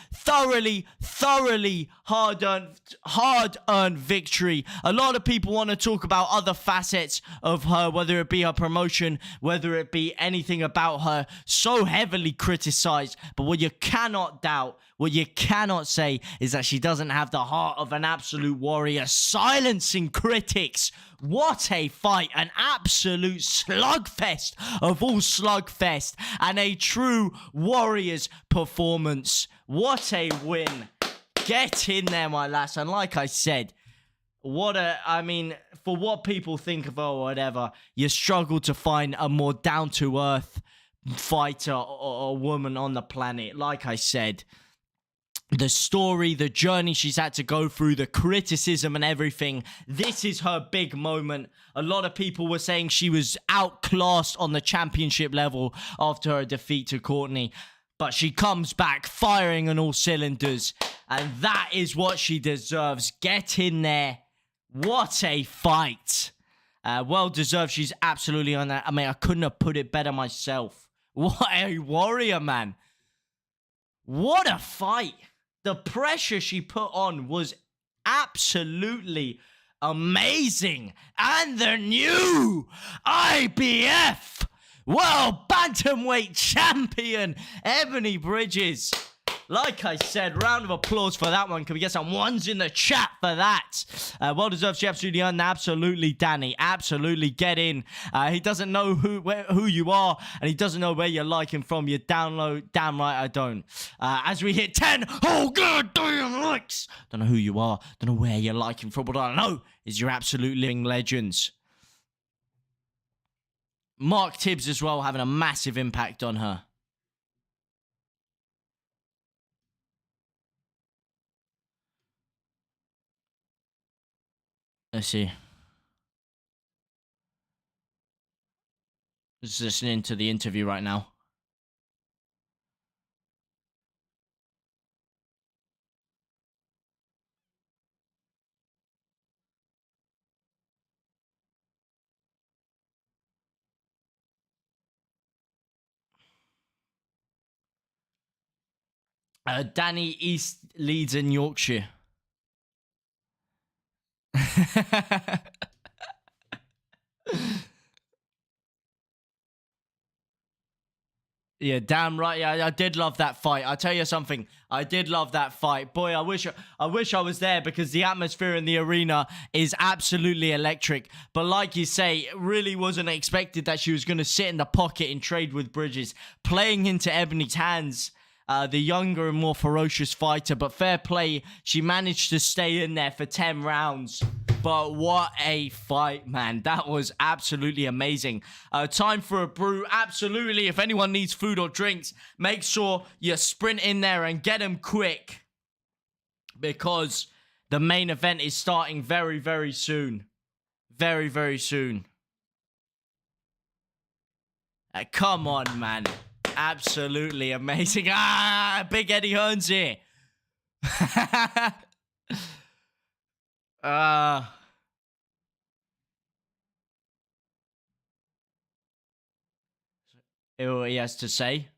[SPEAKER 1] hard-earned victory. A lot of people want to talk about other facets of her, whether it be her promotion, whether it be anything about her, so heavily criticized. But what you cannot doubt, what you cannot say, is that she doesn't have the heart of an absolute warrior, silencing critics. What a fight, an absolute slugfest of all slugfest, and a true warrior's performance. What a win. Get in there, my lass. And like I said, I mean, for what people think of her or whatever, you struggle to find a more down-to-earth fighter or woman on the planet. Like I said, the story, the journey she's had to go through, the criticism and everything. This is her big moment. A lot of people were saying she was outclassed on the championship level after her defeat to Courtney. But she comes back firing on all cylinders. And that is what she deserves. Get in there. What a fight. Well deserved. She's absolutely on that. I mean, I couldn't have put it better myself. What a warrior, man. What a fight. The pressure she put on was absolutely amazing. And the new IBF World Bantamweight Champion, Ebanie Bridges. Like I said, round of applause for that one. Can we get some ones in the chat for that? Well deserved. She absolutely earned. Absolutely, Danny. Absolutely, get in. He doesn't know who you are, and he doesn't know where you're liking from. You download. Damn right I don't. As we hit 10 whole goddamn likes. Don't know who you are. Don't know where you're liking from. What I know is you're absolute living legends. Mark Tibbs as well, having a massive impact on her. Let's see. Just listening to the interview right now. Danny, East, Leeds, and Yorkshire. Yeah, damn right. Yeah, I did love that fight. I'll tell you something. I did love that fight. Boy, I wish I was there because the atmosphere in the arena is absolutely electric. But like you say, it really wasn't expected that she was going to sit in the pocket and trade with Bridges, playing into Ebanie's hands. The younger and more ferocious fighter, but fair play, she managed to stay in there for 10 rounds. But what a fight, man. That was absolutely amazing. Time for a brew. Absolutely. If anyone needs food or drinks, make sure you sprint in there and get them quick, because the main event is starting very, very soon. Very, very soon. Come on, man. Absolutely amazing. Ah, big Eddie Hearn's here. What he has to say.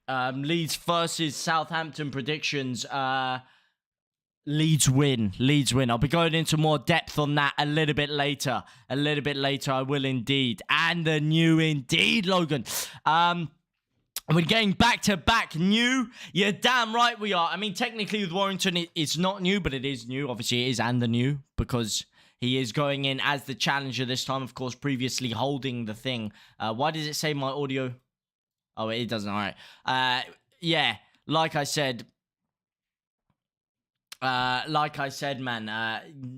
[SPEAKER 1] Leeds versus Southampton predictions. Leeds win. Leeds win. I'll be going into more depth on that a little bit later. A little bit later, I will indeed. And the new indeed, Logan. We're getting back-to-back new. You're damn right we are. I mean, technically with Warrington, it's not new, but it is new. Obviously, it is and the new, because he is going in as the challenger this time, of course, previously holding the thing. Why does it say my audio? Oh, it doesn't. All right. Yeah, like I said, man,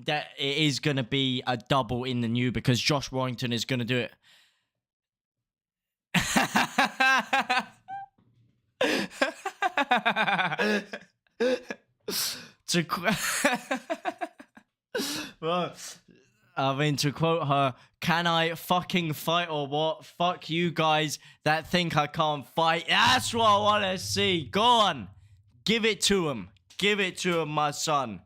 [SPEAKER 1] that it is going to be a double in the new, because Josh Warrington is going to do it. Well, I mean, to quote her, can I fucking fight or what? Fuck you guys that think I can't fight. That's what I want to see. Go on. Give it to him. Give it to him, my son.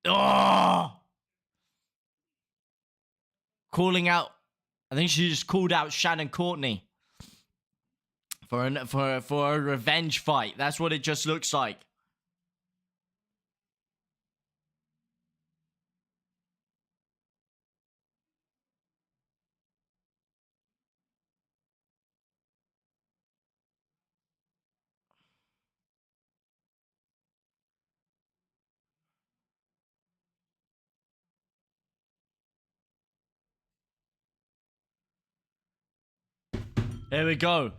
[SPEAKER 1] Oh! Calling out. I think she just called out Shannon Courtney for a revenge fight. That's what it just looks like. Here we go.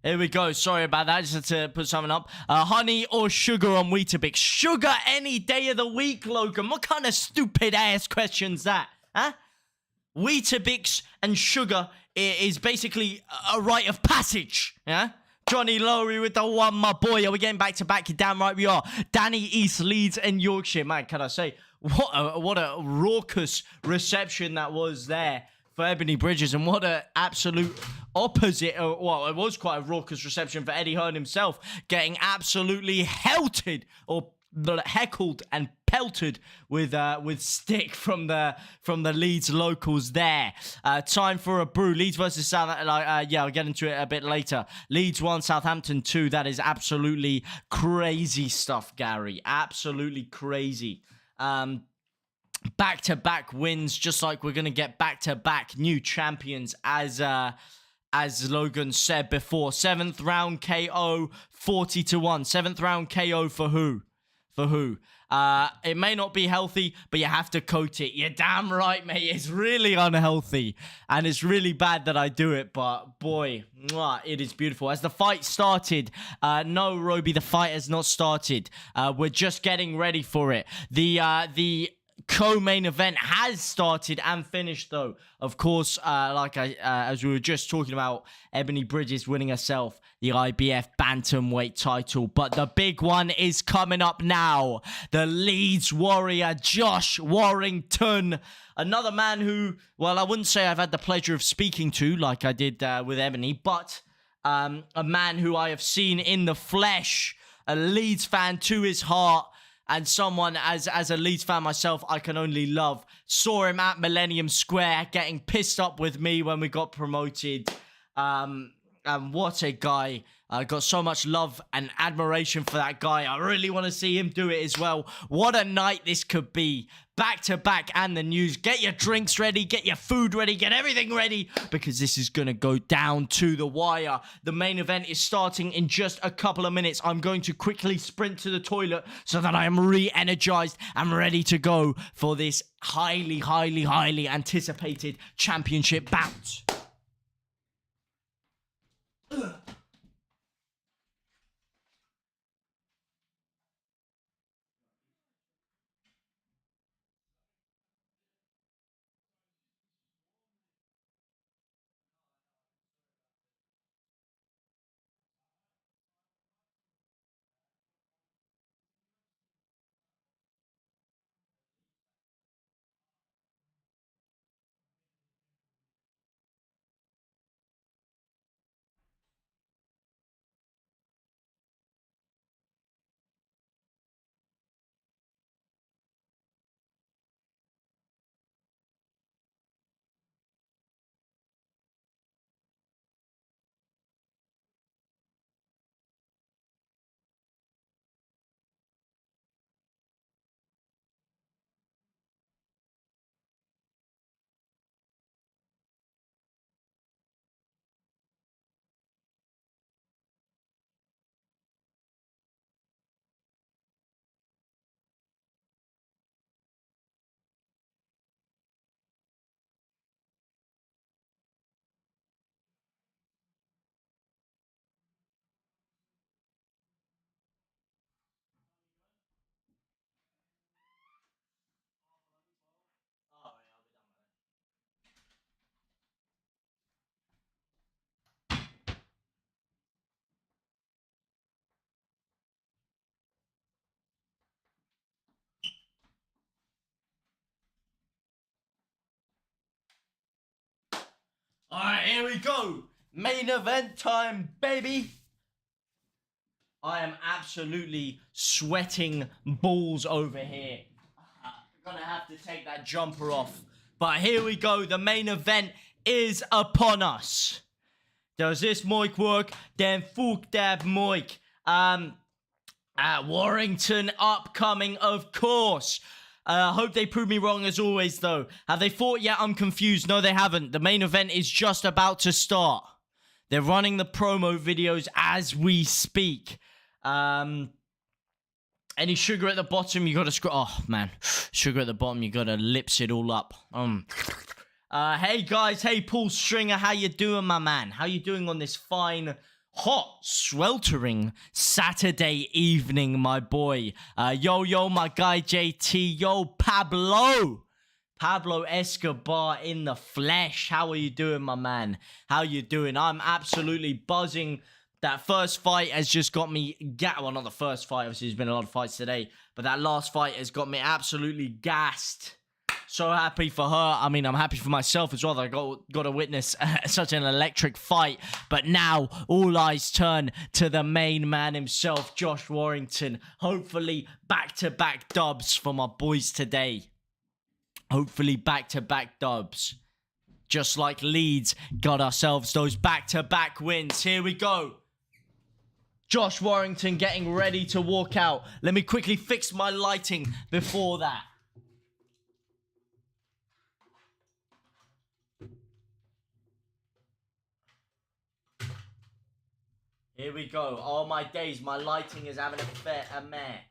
[SPEAKER 1] Here we go. Sorry about that. Just had to put something up. Honey or sugar on Weetabix? Sugar any day of the week, Logan. What kind of stupid ass question's that? Huh? Weetabix and sugar is basically a rite of passage. Yeah? Johnny Lowry with the one, my boy. Are we getting back to back? You're damn right we are. Danny, East, Leeds, and Yorkshire. Man, can I say, what a raucous reception that was there for Ebanie Bridges, and what a absolute opposite. Well, it was quite a raucous reception for Eddie Hearn himself, getting absolutely helted or heckled and pelted with stick from the Leeds locals there. Time for a brew. Leeds versus Southampton. Yeah, I'll get into it a bit later. Leeds 1, Southampton 2. That is absolutely crazy stuff, Gary. Absolutely crazy. Back-to-back wins, just like we're going to get back-to-back new champions, as Logan said before. 7th round KO, 40-1. 7th round KO for who? For who? It may not be healthy, but you have to coat it. You're damn right, mate. It's really unhealthy, and it's really bad that I do it, but boy, mwah, it is beautiful. As the fight started, no, Roby, the fight has not started. We're just getting ready for it. The co-main event has started and finished, though. Of course, as we were just talking about, Ebanie Bridges winning herself the IBF bantamweight title, but the big one is coming up now. The Leeds warrior Josh Warrington, another man who, well, I wouldn't say I've had the pleasure of speaking to like I did with Ebanie, but a man who I have seen in the flesh, a Leeds fan to his heart, and someone, as a Leeds fan myself, I can only love. Saw him at Millennium Square getting pissed up with me when we got promoted. And what a guy. I got so much love and admiration for that guy. I really want to see him do it as well. What a night this could be. Back to back and the news. Get your drinks ready. Get your food ready. Get everything ready. Because this is going to go down to the wire. The main event is starting in just a couple of minutes. I'm going to quickly sprint to the toilet so that I am re-energized and ready to go for this highly, highly, highly anticipated championship bout. Alright, here we go. Main event time, baby. I am absolutely sweating balls over here. Gonna have to take that jumper off. But here we go. The main event is upon us. Does this mic work? Then fuck that mic. At Warrington upcoming, of course. I hope they prove me wrong as always, though. Have they fought yet? I'm confused. No, they haven't. The main event is just about to start. They're running the promo videos as we speak. Any sugar at the bottom, you gotta oh, man. Sugar at the bottom, you gotta lips it all up. Hey, guys. Hey, Paul Stringer. How you doing, my man? How you doing on this fine, hot, sweltering Saturday evening, my boy? Yo, my guy JT. Yo, Pablo Escobar in the flesh. How are you doing, my man? How you doing? I'm absolutely buzzing. That first fight has just got me well, not the first fight. Obviously, there's been a lot of fights today. But that last fight has got me absolutely gassed. So happy for her. I mean, I'm happy for myself as well that I got to witness such an electric fight. But now, all eyes turn to the main man himself, Josh Warrington. Hopefully, back-to-back dubs for my boys today. Hopefully, back-to-back dubs. Just like Leeds got ourselves those back-to-back wins. Here we go. Josh Warrington getting ready to walk out. Let me quickly fix my lighting before that. Here we go. Oh my days, my lighting is having a mare.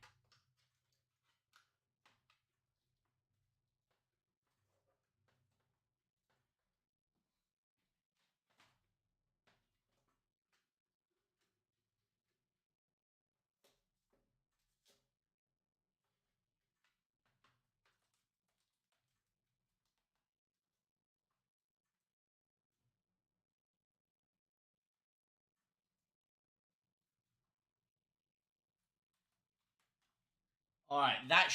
[SPEAKER 1] All right, that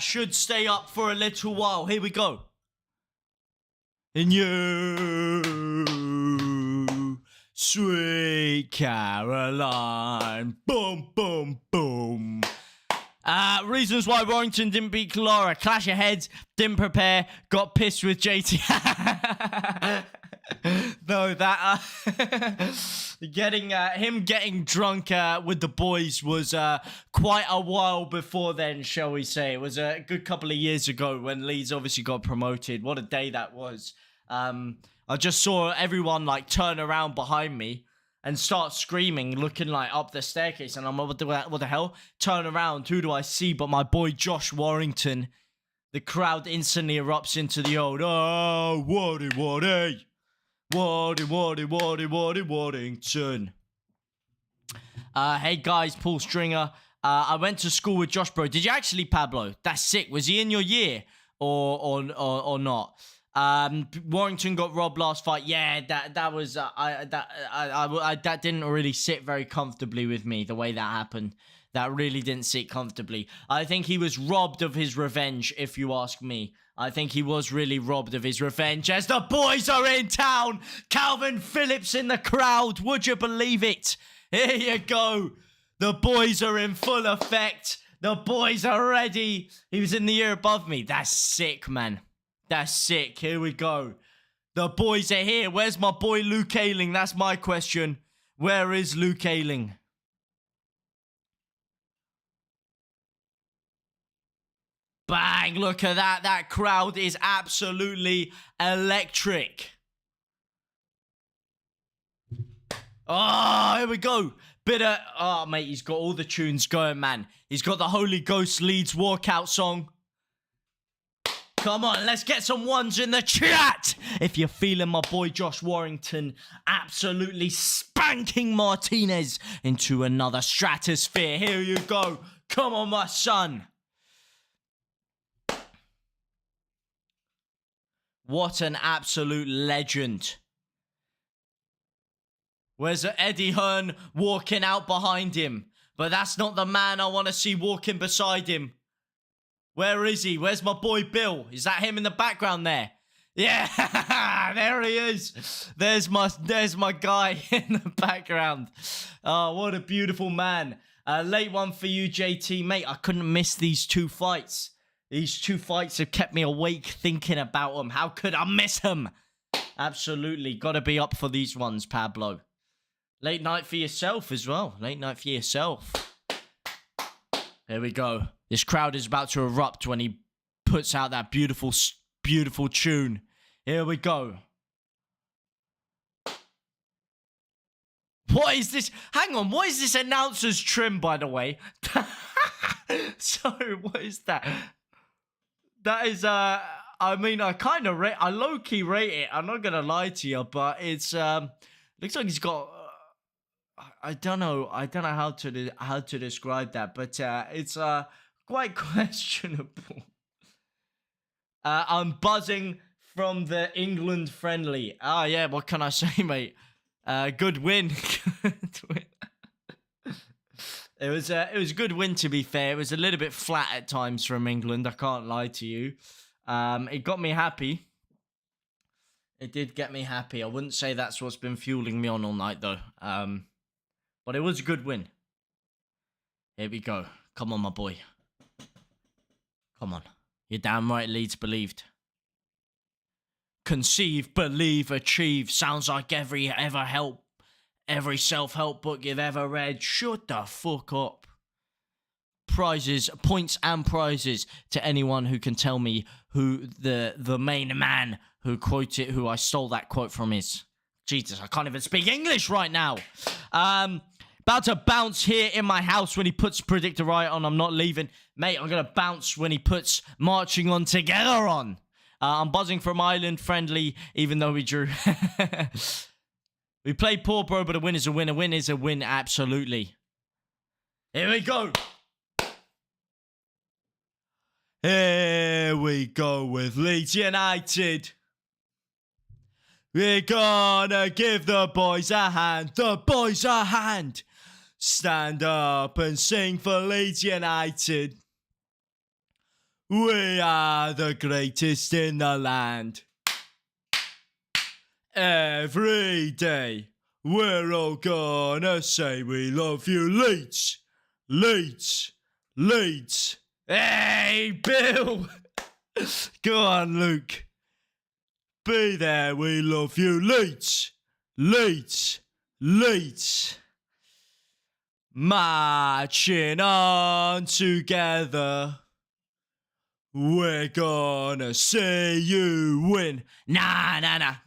[SPEAKER 1] should stay up for a little while. Here we go. And you, sweet Caroline, boom, boom, boom. Reasons why Warrington didn't beat Clara. Clash of heads, didn't prepare, got pissed with JT. No, that him getting drunk with the boys was quite a while before then, shall we say. It was a good couple of years ago when Leeds obviously got promoted. What a day that was. I just saw everyone like turn around behind me and start screaming, looking like up the staircase, and I'm like, what the hell? Turn around, who do I see but my boy Josh Warrington? The crowd instantly erupts into the old, oh, Warrington. Hey guys, Paul Stringer. I went to school with Josh, bro. Did you actually, Pablo? That's sick. Was he in your year or not? Warrington got robbed last fight. Yeah, that didn't really sit very comfortably with me, the way that happened. That really didn't sit comfortably. I think he was robbed of his revenge, if you ask me. I think he was really robbed of his revenge as the boys are in town. Calvin Phillips in the crowd. Would you believe it? Here you go. The boys are in full effect. The boys are ready. He was in the year above me. That's sick, man. That's sick. Here we go. The boys are here. Where's my boy Luke Ayling? That's my question. Where is Luke Ayling? Bang, look at that. That crowd is absolutely electric. Oh, here we go. Oh, mate, he's got all the tunes going, man. He's got the Holy Ghost Leeds walkout song. Come on, let's get some ones in the chat. If you're feeling my boy Josh Warrington absolutely spanking Martinez into another stratosphere. Here you go. Come on, my son. What an absolute legend. Where's Eddie Hearn walking out behind him? But that's not the man I want to see walking beside him. Where is he? Where's my boy Bill? Is that him in the background there? Yeah, there he is. There's my guy in the background. Oh, what a beautiful man. Late one for you, JT. Mate, I couldn't miss these two fights. These two fights have kept me awake thinking about them. How could I miss them? Absolutely. Got to be up for these ones, Pablo. Late night for yourself as well. Late night for yourself. Here we go. This crowd is about to erupt when he puts out that beautiful, beautiful tune. Here we go. What is this? Hang on. What is this announcer's trim, by the way? Sorry, what is that? That is, I mean, I low-key rate it. I'm not gonna lie to you, but it's, looks like he's got, I don't know how to describe that, but, it's, quite questionable. I'm buzzing from the England friendly. Ah, yeah, what can I say, mate? Good win. Good win. It was a good win, to be fair. It was a little bit flat at times from England. I can't lie to you. It got me happy. It did get me happy. I wouldn't say that's what's been fueling me on all night, though. But it was a good win. Here we go. Come on, my boy. Come on. You're damn right Leeds believed. Conceive, believe, achieve. Sounds like every self-help book you've ever read. Shut the fuck up. Prizes, points and prizes to anyone who can tell me who the main man who I stole that quote from is. Jesus, I can't even speak English right now. About to bounce here in my house when he puts Predictor Riot on. I'm not leaving. Mate, I'm going to bounce when he puts Marching On Together on. I'm buzzing from Ireland friendly, even though we drew. We played poor, bro, but a win is a win. A win is a win, absolutely. Here we go. Here we go with Leeds United. We're gonna give the boys a hand. The boys a hand. Stand up and sing for Leeds United. We are the greatest in the land. Every day, we're all gonna say we love you, Leeds. Leeds. Leeds. Hey, Bill. Go on, Luke. Be there, we love you, Leeds. Leeds. Leeds. Marching on together. We're gonna see you win. Nah.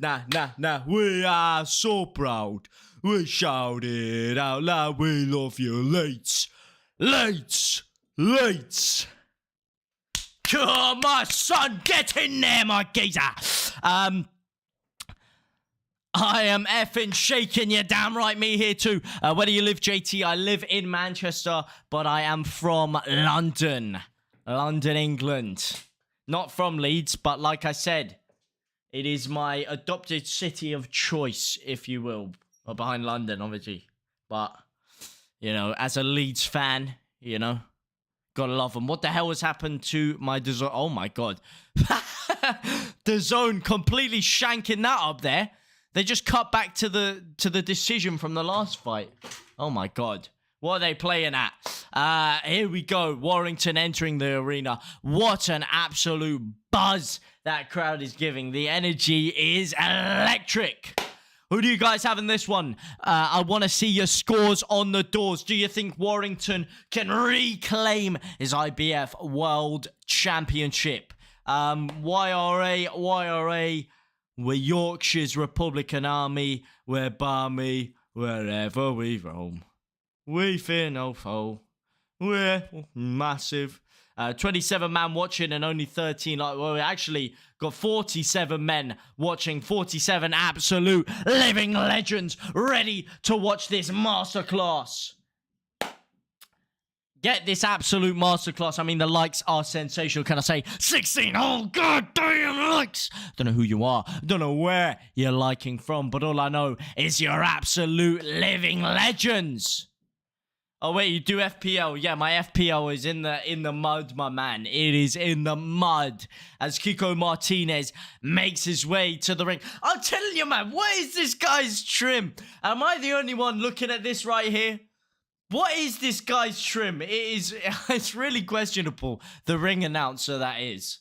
[SPEAKER 1] We are so proud. We shout it out loud. We love you, Leeds. Leeds. Leeds. Come on, son. Get in there, my geezer. I am effing shaking you, damn right, me here too. Where do you live, JT? I live in Manchester, but I am from London. London, England. Not from Leeds, but like I said, it is my adopted city of choice, if you will. Well, behind London, obviously. But, you know, as a Leeds fan, you know, gotta love them. What the hell has happened to my DAZN? Oh my god. DAZN completely shanking that up there. They just cut back to the decision from the last fight. Oh my god. What are they playing at? Here we go. Warrington entering the arena. What an absolute buzz that crowd is giving. The energy is electric. Who do you guys have in this one? I want to see your scores on the doors. Do you think Warrington can reclaim his IBF World Championship? YRA. We're Yorkshire's Republican Army. We're balmy wherever we roam. We fear no foe. We're massive. 27 man watching and only 13. Well, we actually got 47 men watching. 47 absolute living legends ready to watch this masterclass. Get this absolute masterclass. I mean, the likes are sensational. Can I say 16? Oh, god damn likes. Don't know who you are. Don't know where you're liking from. But all I know is you're absolute living legends. Oh, wait, you do FPL? Yeah, my FPL is in the mud, my man. It is in the mud as Kiko Martinez makes his way to the ring. I'm telling you, man, what is this guy's trim? Am I the only one looking at this right here? What is this guy's trim? It's really questionable. The ring announcer, that is.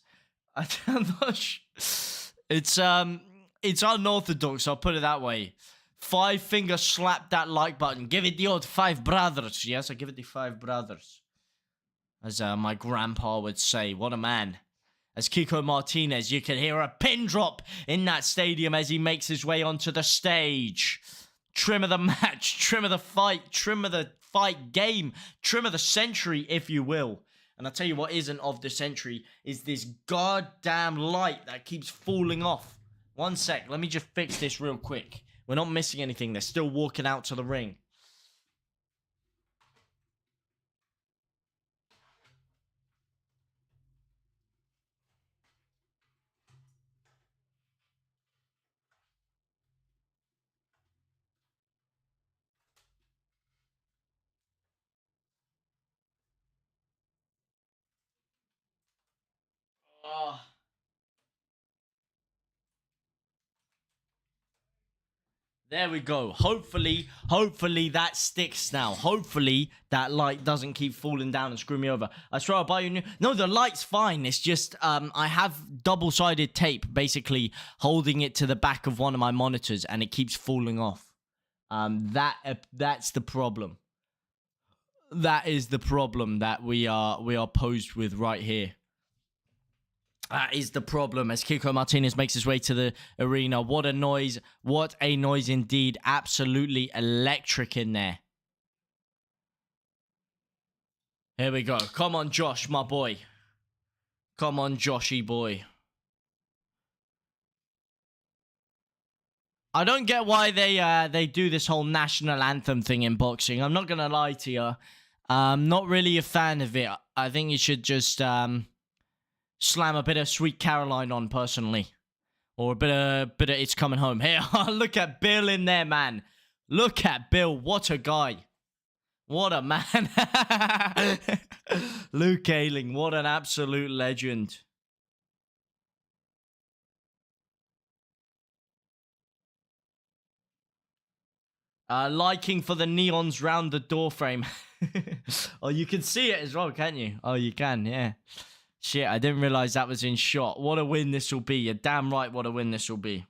[SPEAKER 1] I'm not sure. It's unorthodox, I'll put it that way. 5 finger slap that like button. Give it the old 5 brothers. Yes, I give it the 5 brothers. As my grandpa would say. What a man. As Kiko Martinez, you can hear a pin drop in that stadium as he makes his way onto the stage. Trim of the match. Trim of the fight. Trim of the fight game. Trim of the century, if you will. And I'll tell you what isn't of the century is this goddamn light that keeps falling off. One sec. Let me just fix this real quick. We're not missing anything. They're still walking out to the ring. Oh. There we go. Hopefully that sticks now. Hopefully that light doesn't keep falling down and screw me over. I swear I'll buy you new... No, the light's fine. It's just I have double-sided tape basically holding it to the back of one of my monitors and it keeps falling off. That's the problem. That is the problem that we are posed with right here. That is the problem as Kiko Martinez makes his way to the arena. What a noise. What a noise indeed. Absolutely electric in there. Here we go. Come on, Josh, my boy. Come on, Joshy boy. I don't get why they do this whole national anthem thing in boxing. I'm not going to lie to you. I'm not really a fan of it. I think you should just... slam a bit of Sweet Caroline on, personally. Or a bit of It's Coming Home. Hey, look at Bill in there, man. Look at Bill. What a guy. What a man. Luke Ayling, what an absolute legend. Liking for the neons round the door frame. Oh, you can see it as well, can't you? Oh, you can, yeah. Shit, I didn't realize that was in shot. What a win this will be. You're damn right what a win this will be.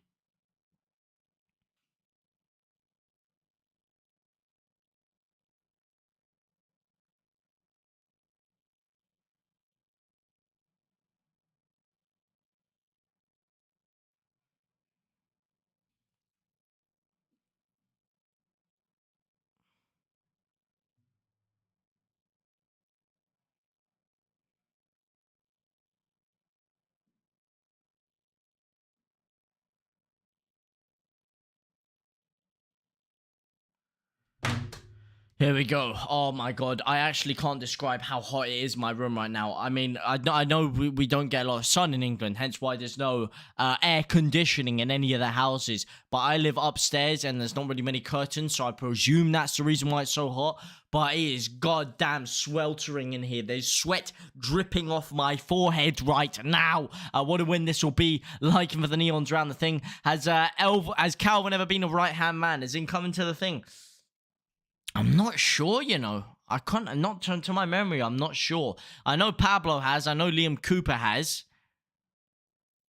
[SPEAKER 1] Here we go. Oh my god. I actually can't describe how hot it is in my room right now. I mean, I know we don't get a lot of sun in England, hence why there's no air conditioning in any of the houses. But I live upstairs and there's not really many curtains, so I presume that's the reason why it's so hot. But it is goddamn sweltering in here. There's sweat dripping off my forehead right now. What a win this will be. Liking for the neons around the thing. Has Calvin ever been a right-hand man? Is in coming to the thing? I'm not sure, you know. I can't, not to my memory, I'm not sure. I know Pablo has. I know Liam Cooper has.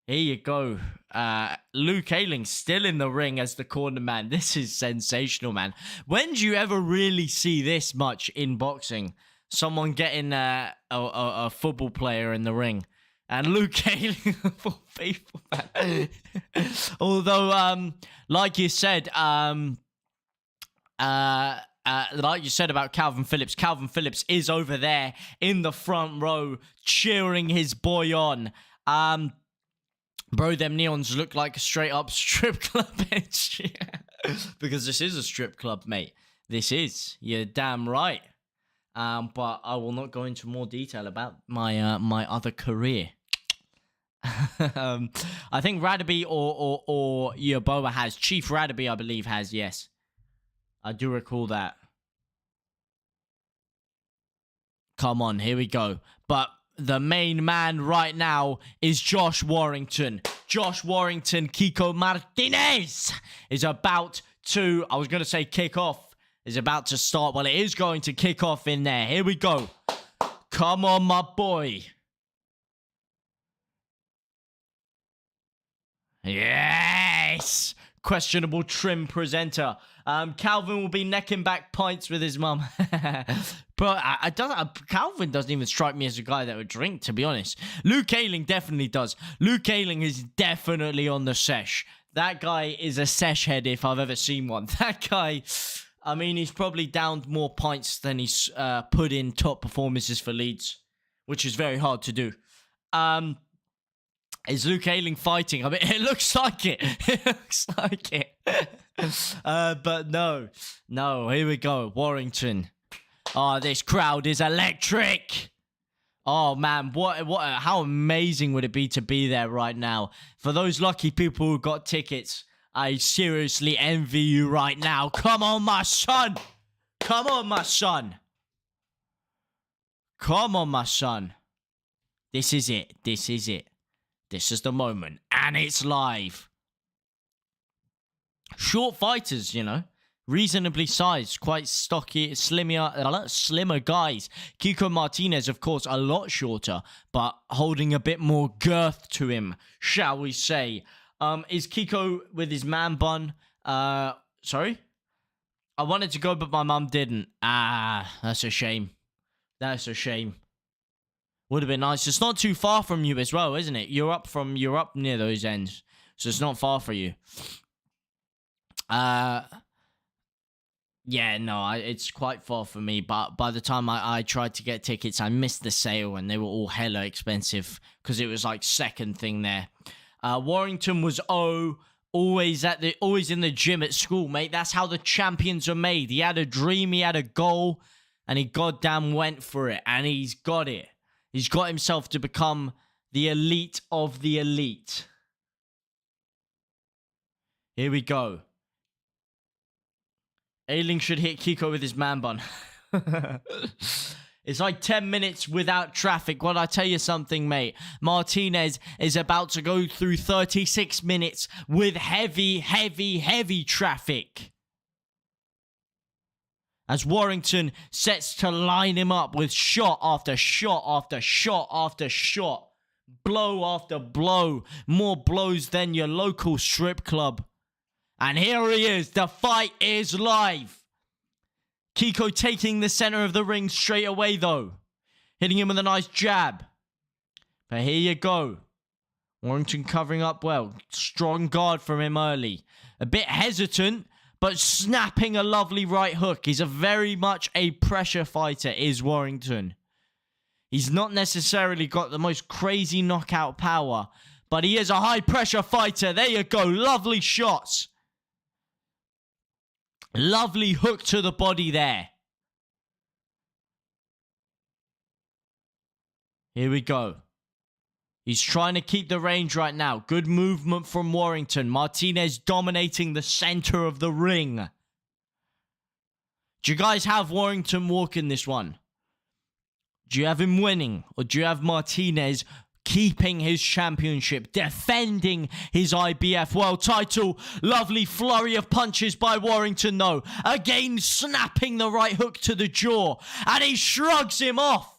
[SPEAKER 1] Here you go. Luke Ayling still in the ring as the corner man. This is sensational, man. When do you ever really see this much in boxing? Someone getting a football player in the ring. And Luke Ayling, for faithful man. Although, like you said, like you said about Calvin Phillips is over there in the front row cheering his boy on. Bro, them neons look like a straight up strip club bench. Because this is a strip club, mate. This is. You're damn right. But I will not go into more detail about my other career. I think Radaby or Yaboa has. Chief Radaby, I believe, has, yes. I do recall that. Come on, here we go. But the main man right now is Josh Warrington. Josh Warrington, Kiko Martinez is about to, I was going to say kick off, is about to start. Well, it is going to kick off in there. Here we go. Come on, my boy. Yes! Questionable trim presenter. Calvin will be necking back pints with his mum. But Calvin doesn't even strike me as a guy that would drink, to be honest. Luke Ayling definitely does. Luke Ayling is definitely on the sesh. That guy is a sesh head if I've ever seen one. That guy, I mean, he's probably downed more pints than he's put in top performances for Leeds, which is very hard to do. Is Luke Ayling fighting? I mean, it looks like it. It looks like it. But no. No, here we go. Warrington. Oh, this crowd is electric. Oh, man. How amazing would it be to be there right now? For those lucky people who got tickets, I seriously envy you right now. Come on, my son. Come on, my son. Come on, my son. This is it. This is it. This is the moment, and it's live. Short fighters, you know, reasonably sized, quite stocky, slimmer guys. Kiko Martinez, of course, a lot shorter, but holding a bit more girth to him, shall we say. Is Kiko with his man bun? Sorry? I wanted to go, but my mum didn't. That's a shame. That's a shame. Would have been nice. It's not too far from you as well, isn't it? You're up near those ends. So it's not far for you. Yeah, no, it's quite far for me. But by the time I tried to get tickets, I missed the sale and they were all hella expensive because it was like second thing there. Warrington was always in the gym at school, mate. That's how the champions are made. He had a dream, he had a goal, and he goddamn went for it, and he's got it. He's got himself to become the elite of the elite. Here we go. Ayling should hit Kiko with his man bun. It's like 10 minutes without traffic. Well, I tell you something, mate. Martinez is about to go through 36 minutes with heavy traffic. As Warrington sets to line him up with shot after shot after shot after shot. Blow after blow. More blows than your local strip club. And here he is. The fight is live. Kiko taking the center of the ring straight away, though. Hitting him with a nice jab. But here you go. Warrington covering up well. Strong guard from him early. A bit hesitant, but snapping a lovely right hook. He's a very much a pressure fighter, is Warrington. He's not necessarily got the most crazy knockout power, but he is a high pressure fighter. There you go. Lovely shots. Lovely hook to the body there. Here we go. He's trying to keep the range right now. Good movement from Warrington. Martinez dominating the center of the ring. Do you guys have Warrington walking this one? Do you have him winning? Or do you have Martinez keeping his championship, defending his IBF World title? Lovely flurry of punches by Warrington, though. Again, snapping the right hook to the jaw. And he shrugs him off.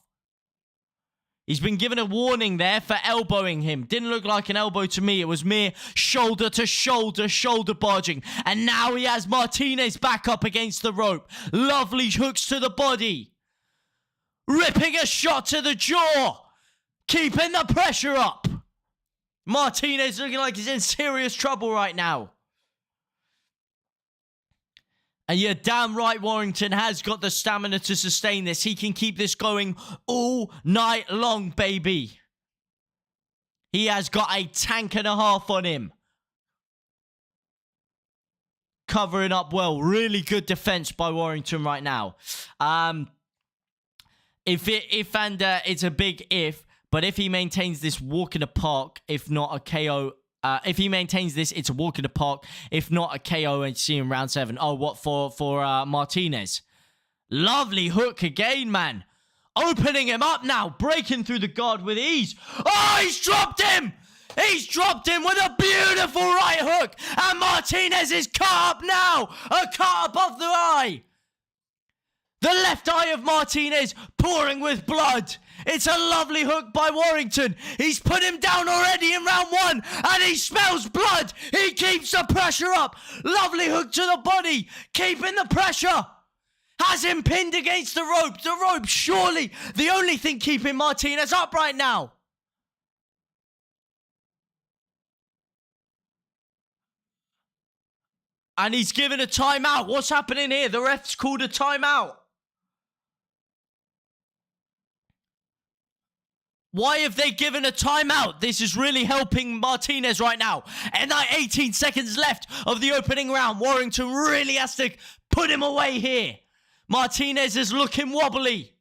[SPEAKER 1] He's been given a warning there for elbowing him. Didn't look like an elbow to me. It was mere shoulder to shoulder, shoulder barging. And now he has Martinez back up against the rope. Lovely hooks to the body. Ripping a shot to the jaw. Keeping the pressure up. Martinez looking like he's in serious trouble right now. And you're damn right Warrington has got the stamina to sustain this. He can keep this going all night long, baby. He has got a tank and a half on him. Covering up well. Really good defense by Warrington right now. It's a big if, but if he maintains this walk in the park, if not a KO, if he maintains this, it's a walk in the park. If not a KO, and see him round 7. Oh, what for Martinez? Lovely hook again, man. Opening him up now, breaking through the guard with ease. Oh, he's dropped him. He's dropped him with a beautiful right hook. And Martinez is cut up now. A cut above the eye. The left eye of Martinez pouring with blood. It's a lovely hook by Warrington. He's put him down already in round 1. And he smells blood. He keeps the pressure up. Lovely hook to the body. Keeping the pressure. Has him pinned against the rope. The rope, surely the only thing keeping Martinez up right now. And he's given a timeout. What's happening here? The ref's called a timeout. Why have they given a timeout? This is really helping Martinez right now. And 18 seconds left of the opening round. Warrington really has to put him away here. Martinez is looking wobbly.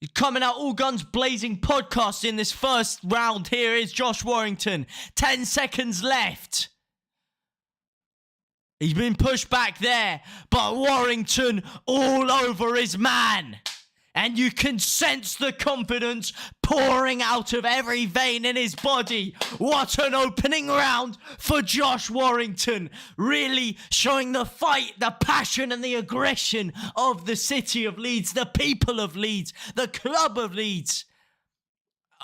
[SPEAKER 1] He's coming out all guns blazing podcast in this first round. Here is Josh Warrington. 10 seconds left. He's been pushed back there, but Warrington all over his man. And you can sense the confidence pouring out of every vein in his body. What an opening round for Josh Warrington. Really showing the fight, the passion and the aggression of the city of Leeds, the people of Leeds, the club of Leeds.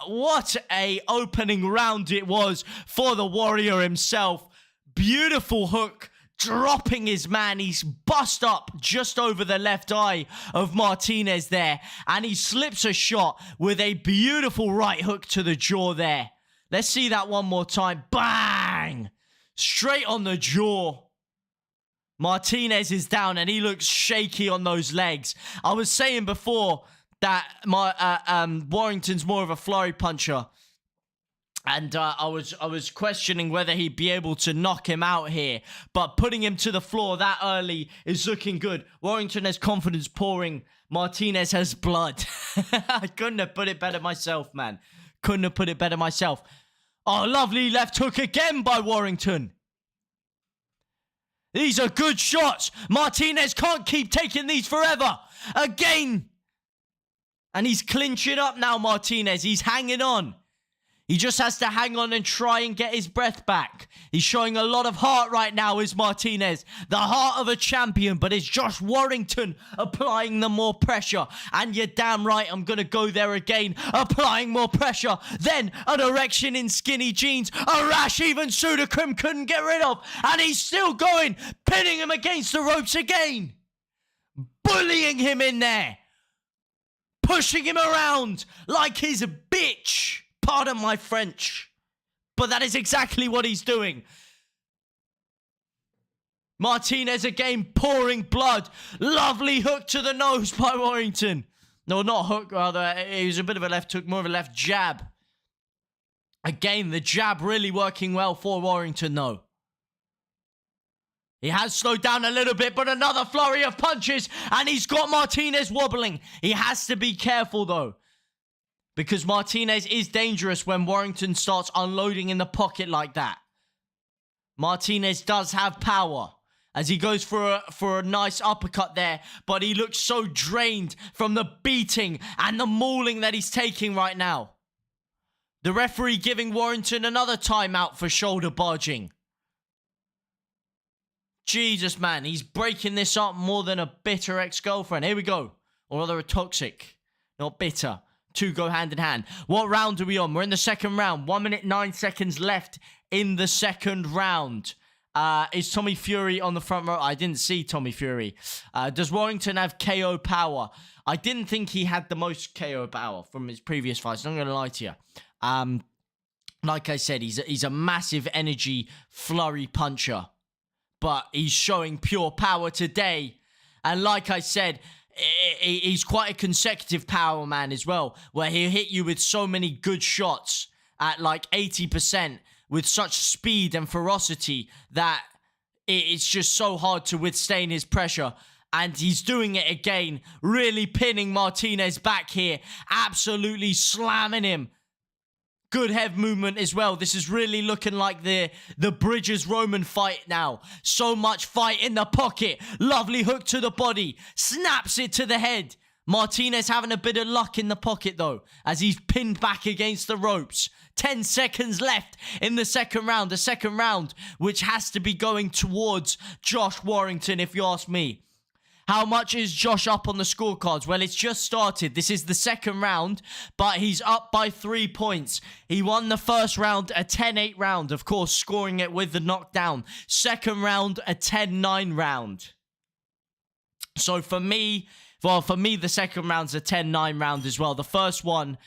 [SPEAKER 1] What a opening round it was for the Warrior himself. Beautiful hook. Dropping his man. He's bust up just over the left eye of Martinez there. And he slips a shot with a beautiful right hook to the jaw there. Let's see that one more time. Bang! Straight on the jaw. Martinez is down and he looks shaky on those legs. I was saying before that Warrington's more of a flurry puncher. And I was questioning whether he'd be able to knock him out here. But putting him to the floor that early is looking good. Warrington has confidence pouring. Martinez has blood. I couldn't have put it better myself, man. Couldn't have put it better myself. Oh, lovely left hook again by Warrington. These are good shots. Martinez can't keep taking these forever. Again. And he's clinching up now, Martinez. He's hanging on. He just has to hang on and try and get his breath back. He's showing a lot of heart right now, is Martinez. The heart of a champion, but it's Josh Warrington applying the more pressure. And you're damn right, I'm going to go there again. Applying more pressure. Then an erection in skinny jeans. A rash even Sudakrim couldn't get rid of. And he's still going, pinning him against the ropes again. Bullying him in there. Pushing him around like his bitch. Pardon my French, but that is exactly what he's doing. Martinez again pouring blood. Lovely hook to the nose by Warrington. No, not hook, rather. It was a bit of a left hook, more of a left jab. Again, the jab really working well for Warrington, though. He has slowed down a little bit, but another flurry of punches, and he's got Martinez wobbling. He has to be careful, though. Because Martinez is dangerous when Warrington starts unloading in the pocket like that. Martinez does have power as he goes for a nice uppercut there. But he looks so drained from the beating and the mauling that he's taking right now. The referee giving Warrington another timeout for shoulder barging. Jesus, man. He's breaking this up more than a bitter ex-girlfriend. Here we go. Or rather a toxic. Not bitter. Two go hand in hand. What round are we on? We're in the second round. 1 minute, 9 seconds left in the second round. Is Tommy Fury on the front row? I didn't see Tommy Fury. Does Warrington have KO power? I didn't think he had the most KO power from his previous fights. I'm not going to lie to you. Like I said, he's a massive energy flurry puncher. But he's showing pure power today. And like I said, he's quite a consecutive power man as well, where he'll hit you with so many good shots at like 80% with such speed and ferocity that it's just so hard to withstand his pressure. And he's doing it again, really pinning Martinez back here, absolutely slamming him. Good head movement as well. This is really looking like the Bridges-Roman fight now. So much fight in the pocket. Lovely hook to the body. Snaps it to the head. Martinez having a bit of luck in the pocket though, as he's pinned back against the ropes. 10 seconds left in the second round. The second round, which has to be going towards Josh Warrington, if you ask me. How much is Josh up on the scorecards? Well, it's just started. This is the second round, but he's up by 3 points. He won the first round, a 10-8 round, of course, scoring it with the knockdown. Second round, a 10-9 round. So for me, the second round's a 10-9 round as well. The first one,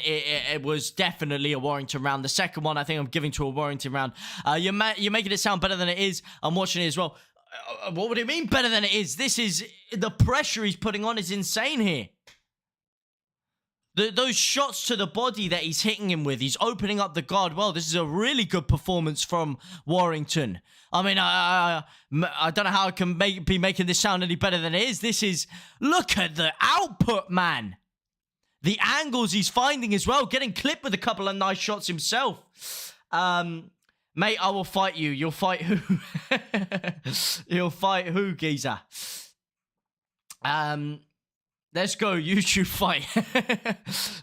[SPEAKER 1] it was definitely a Warrington round. The second one, I think I'm giving to a Warrington round. You're making it sound better than it is. I'm watching it as well. What would it mean better than it is? This is, the pressure he's putting on is insane here. Those shots to the body that he's hitting him with, he's opening up the guard well. This is a really good performance from Warrington. I mean, I don't know how I can be making this sound any better than it is. This is, look at the output, man. The angles he's finding as well, getting clipped with a couple of nice shots himself. Mate, I will fight you. You'll fight who? You'll fight who, geezer? Let's go, YouTube fight.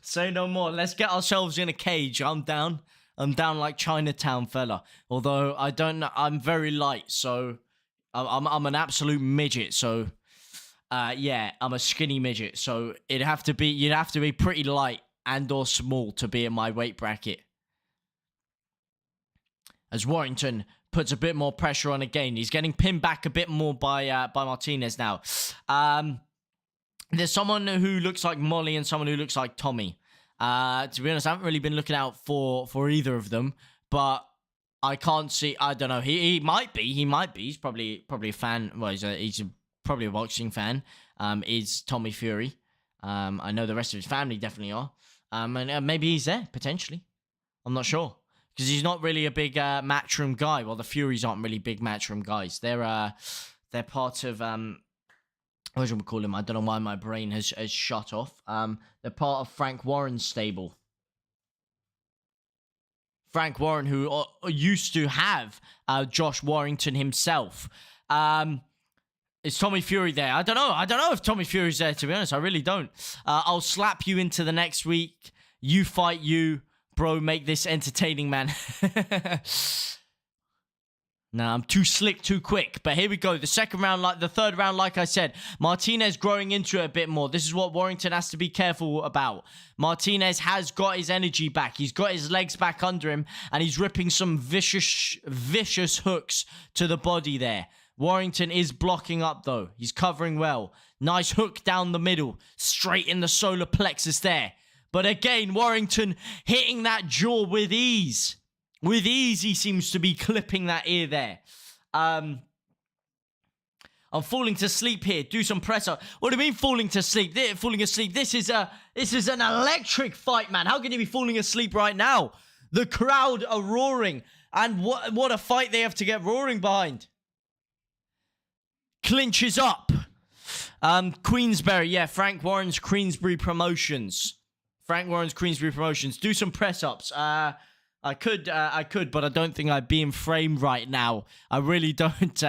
[SPEAKER 1] Say no more. Let's get ourselves in a cage. I'm down. I'm down like Chinatown, fella. Although I don't know, I'm very light, so I'm an absolute midget. So, yeah, I'm a skinny midget. So you'd have to be pretty light and or small to be in my weight bracket. As Warrington puts a bit more pressure on again. He's getting pinned back a bit more by Martinez now. There's someone who looks like Molly and someone who looks like Tommy. To be honest, I haven't really been looking out for either of them, but I can't see. I don't know. He might be. He's probably a fan. Well, he's probably a boxing fan. Is Tommy Fury? I know the rest of his family definitely are. And maybe he's there potentially. I'm not sure. Because he's not really a big matchroom guy. Well, the Furies aren't really big matchroom guys. They're part of what should we call him? I don't know why my brain has shut off. They're part of Frank Warren's stable. Frank Warren, who used to have Josh Warrington himself. Is Tommy Fury there? I don't know if Tommy Fury's there, to be honest. I really don't. I'll slap you into the next week. You fight you. Bro, make this entertaining, man. Nah, I'm too slick, too quick. But here we go. The second round, the third round, like I said. Martinez growing into it a bit more. This is what Warrington has to be careful about. Martinez has got his energy back. He's got his legs back under him. And he's ripping some vicious hooks to the body there. Warrington is blocking up, though. He's covering well. Nice hook down the middle. Straight in the solar plexus there. But again, Warrington hitting that jaw with ease. With ease, he seems to be clipping that ear there. I'm falling to sleep here. Do some press up. What do you mean falling to sleep? Falling asleep. This is an electric fight, man. How can you be falling asleep right now? The crowd are roaring. And what a fight they have to get roaring behind. Clinches up. Queensberry. Yeah, Frank Warren's Queensberry Promotions. Do some press-ups. I could, but I don't think I'd be in frame right now. I really don't.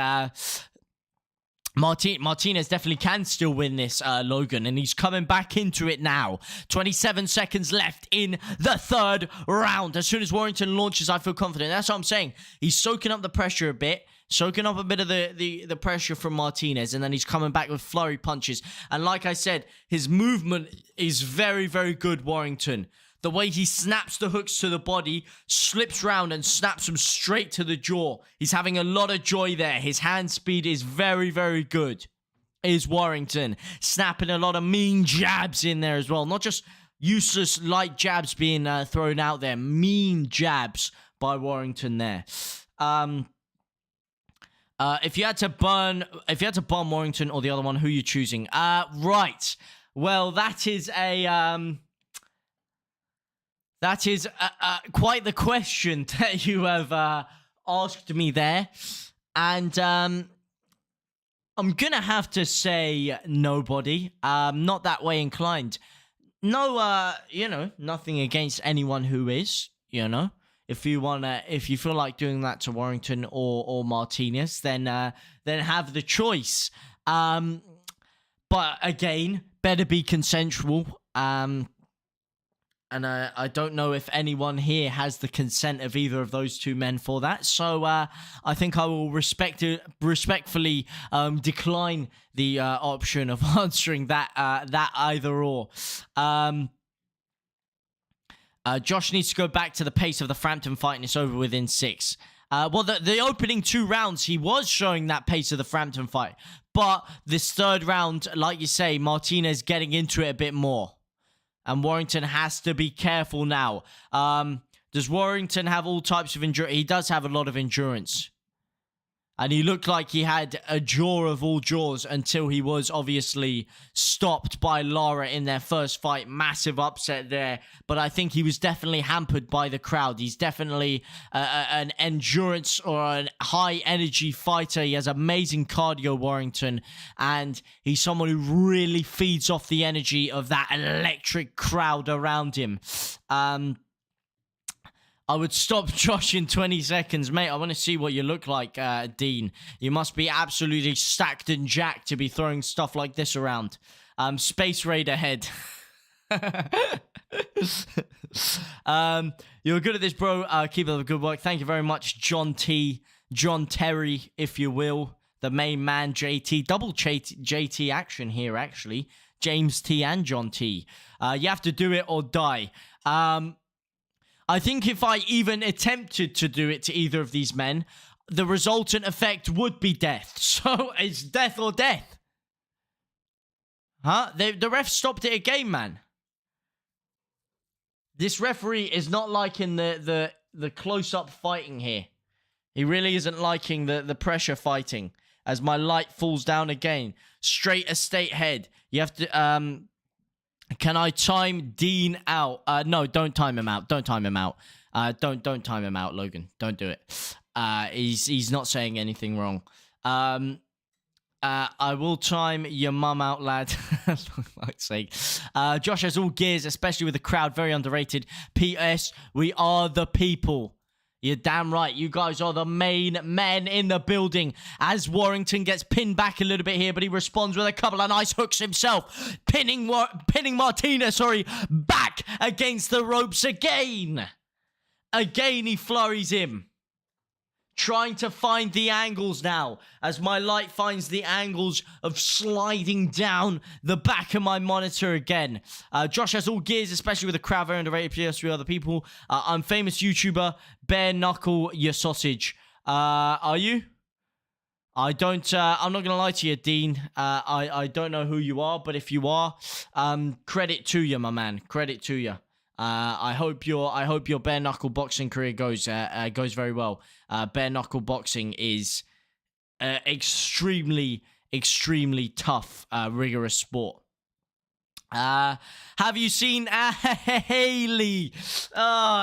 [SPEAKER 1] Martinez definitely can still win this, Logan, and he's coming back into it now. 27 seconds left in the third round. As soon as Warrington launches, I feel confident. That's what I'm saying. He's soaking up the pressure a bit. Soaking up a bit of the pressure from Martinez, and then he's coming back with flurry punches. And like I said, his movement is very, very good, Warrington. The way he snaps the hooks to the body, slips round and snaps them straight to the jaw. He's having a lot of joy there. His hand speed is very, very good. Is Warrington. Snapping a lot of mean jabs in there as well. Not just useless light jabs being thrown out there. Mean jabs by Warrington there. If you had to bomb Warrington or the other one, who are you choosing? Right. Well, that is quite the question that you have asked me there. And I'm gonna have to say nobody. Not that way inclined. No, nothing against anyone who is, If you feel like doing that to Warrington or Martinez, then have the choice. But again, better be consensual. And I don't know if anyone here has the consent of either of those two men for that. So I think I will respectfully decline the option of answering that either or. Josh needs to go back to the pace of the Frampton fight, and it's over within 6. Well, the opening 2 rounds, he was showing that pace of the Frampton fight. But this third round, like you say, Martinez getting into it a bit more. And Warrington has to be careful now. Does Warrington have all types of endurance? He does have a lot of endurance. And he looked like he had a jaw of all jaws until he was obviously stopped by Lara in their first fight. Massive upset there. But I think he was definitely hampered by the crowd. He's definitely an endurance or a high energy fighter. He has amazing cardio, Warrington. And he's someone who really feeds off the energy of that electric crowd around him. I would stop Josh in 20 seconds. Mate, I want to see what you look like, Dean. You must be absolutely stacked and jacked to be throwing stuff like this around. Space Raider head. You're good at this, bro. Keep up the good work. Thank you very much, John T. John Terry, if you will. The main man, JT. Double JT action here, actually. James T. and John T. You have to do it or die. I think if I even attempted to do it to either of these men, the resultant effect would be death. So it's death or death. Huh? The ref stopped it again, man. This referee is not liking the close-up fighting here. He really isn't liking the pressure fighting. As my light falls down again. Straight estate head. You have to... Can I time Dean out? No, don't time him out. Don't time him out. Don't time him out, Logan. Don't do it. He's not saying anything wrong. I will time your mum out, lad. For fuck's sake. Josh has all gears, especially with the crowd. Very underrated. P.S. We are the people. You're damn right. You guys are the main men in the building. As Warrington gets pinned back a little bit here, but he responds with a couple of nice hooks himself. Pinning Martinez, back against the ropes again. Again, he flurries him. Trying to find the angles now, as my light finds the angles of sliding down the back of my monitor again. Josh has all gears, especially with the crowd. Very underrated. PS3 other people. I'm famous YouTuber. Bare knuckle your sausage. Are you? I don't. I'm not gonna lie to you, Dean. I don't know who you are, but if you are, credit to you, my man. Credit to you. I hope your bare knuckle boxing career goes very well. Bare knuckle boxing is extremely tough, rigorous sport. Have you seen hey Lee?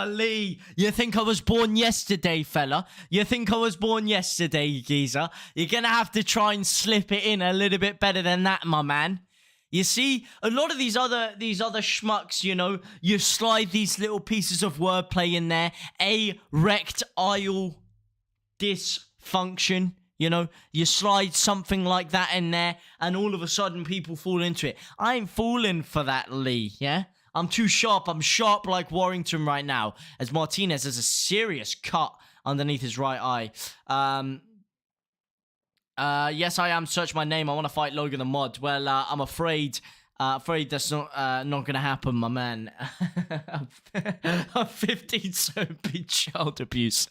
[SPEAKER 1] Lee, you think I was born yesterday, fella? You think I was born yesterday, geezer? You're gonna have to try and slip it in a little bit better than that, my man. You see, a lot of these other schmucks, you know, you slide these little pieces of wordplay in there. Erectile dysfunction, you know, you slide something like that in there, and all of a sudden people fall into it. I ain't falling for that, Lee, yeah? I'm too sharp. I'm sharp like Warrington right now, as Martinez has a serious cut underneath his right eye. Yes, I am. Search my name. I want to fight Logan the Mod. Well, I'm afraid that's not gonna happen, my man. I'm 15, so big child abuse.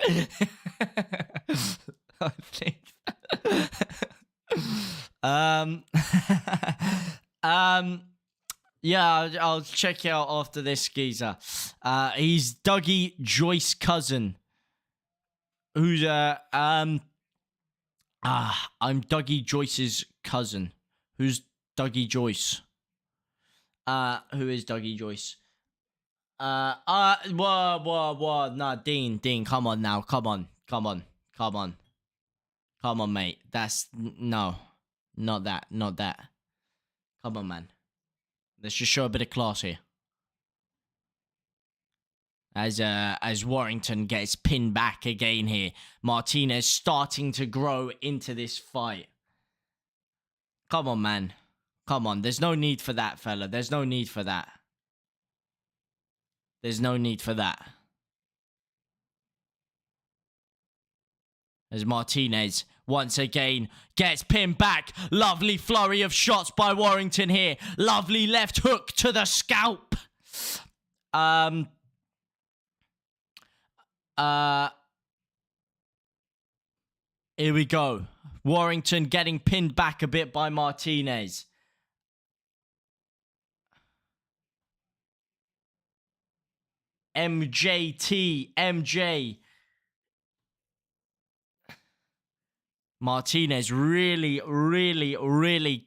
[SPEAKER 1] I think. Yeah, I'll check you out after this, geezer. He's Dougie Joyce's cousin, who's I'm Dougie Joyce's cousin. Who's Dougie Joyce? Who is Dougie Joyce? What? Nah, Dean, come on now. Come on, mate. No, not that. Come on, man. Let's just show a bit of class here. As Warrington gets pinned back again here. Martinez starting to grow into this fight. Come on, man. Come on. There's no need for that, fella. There's no need for that. There's no need for that. As Martinez once again gets pinned back. Lovely flurry of shots by Warrington here. Lovely left hook to the scalp. Here we go. Warrington getting pinned back a bit by Martinez. MJ. Martinez really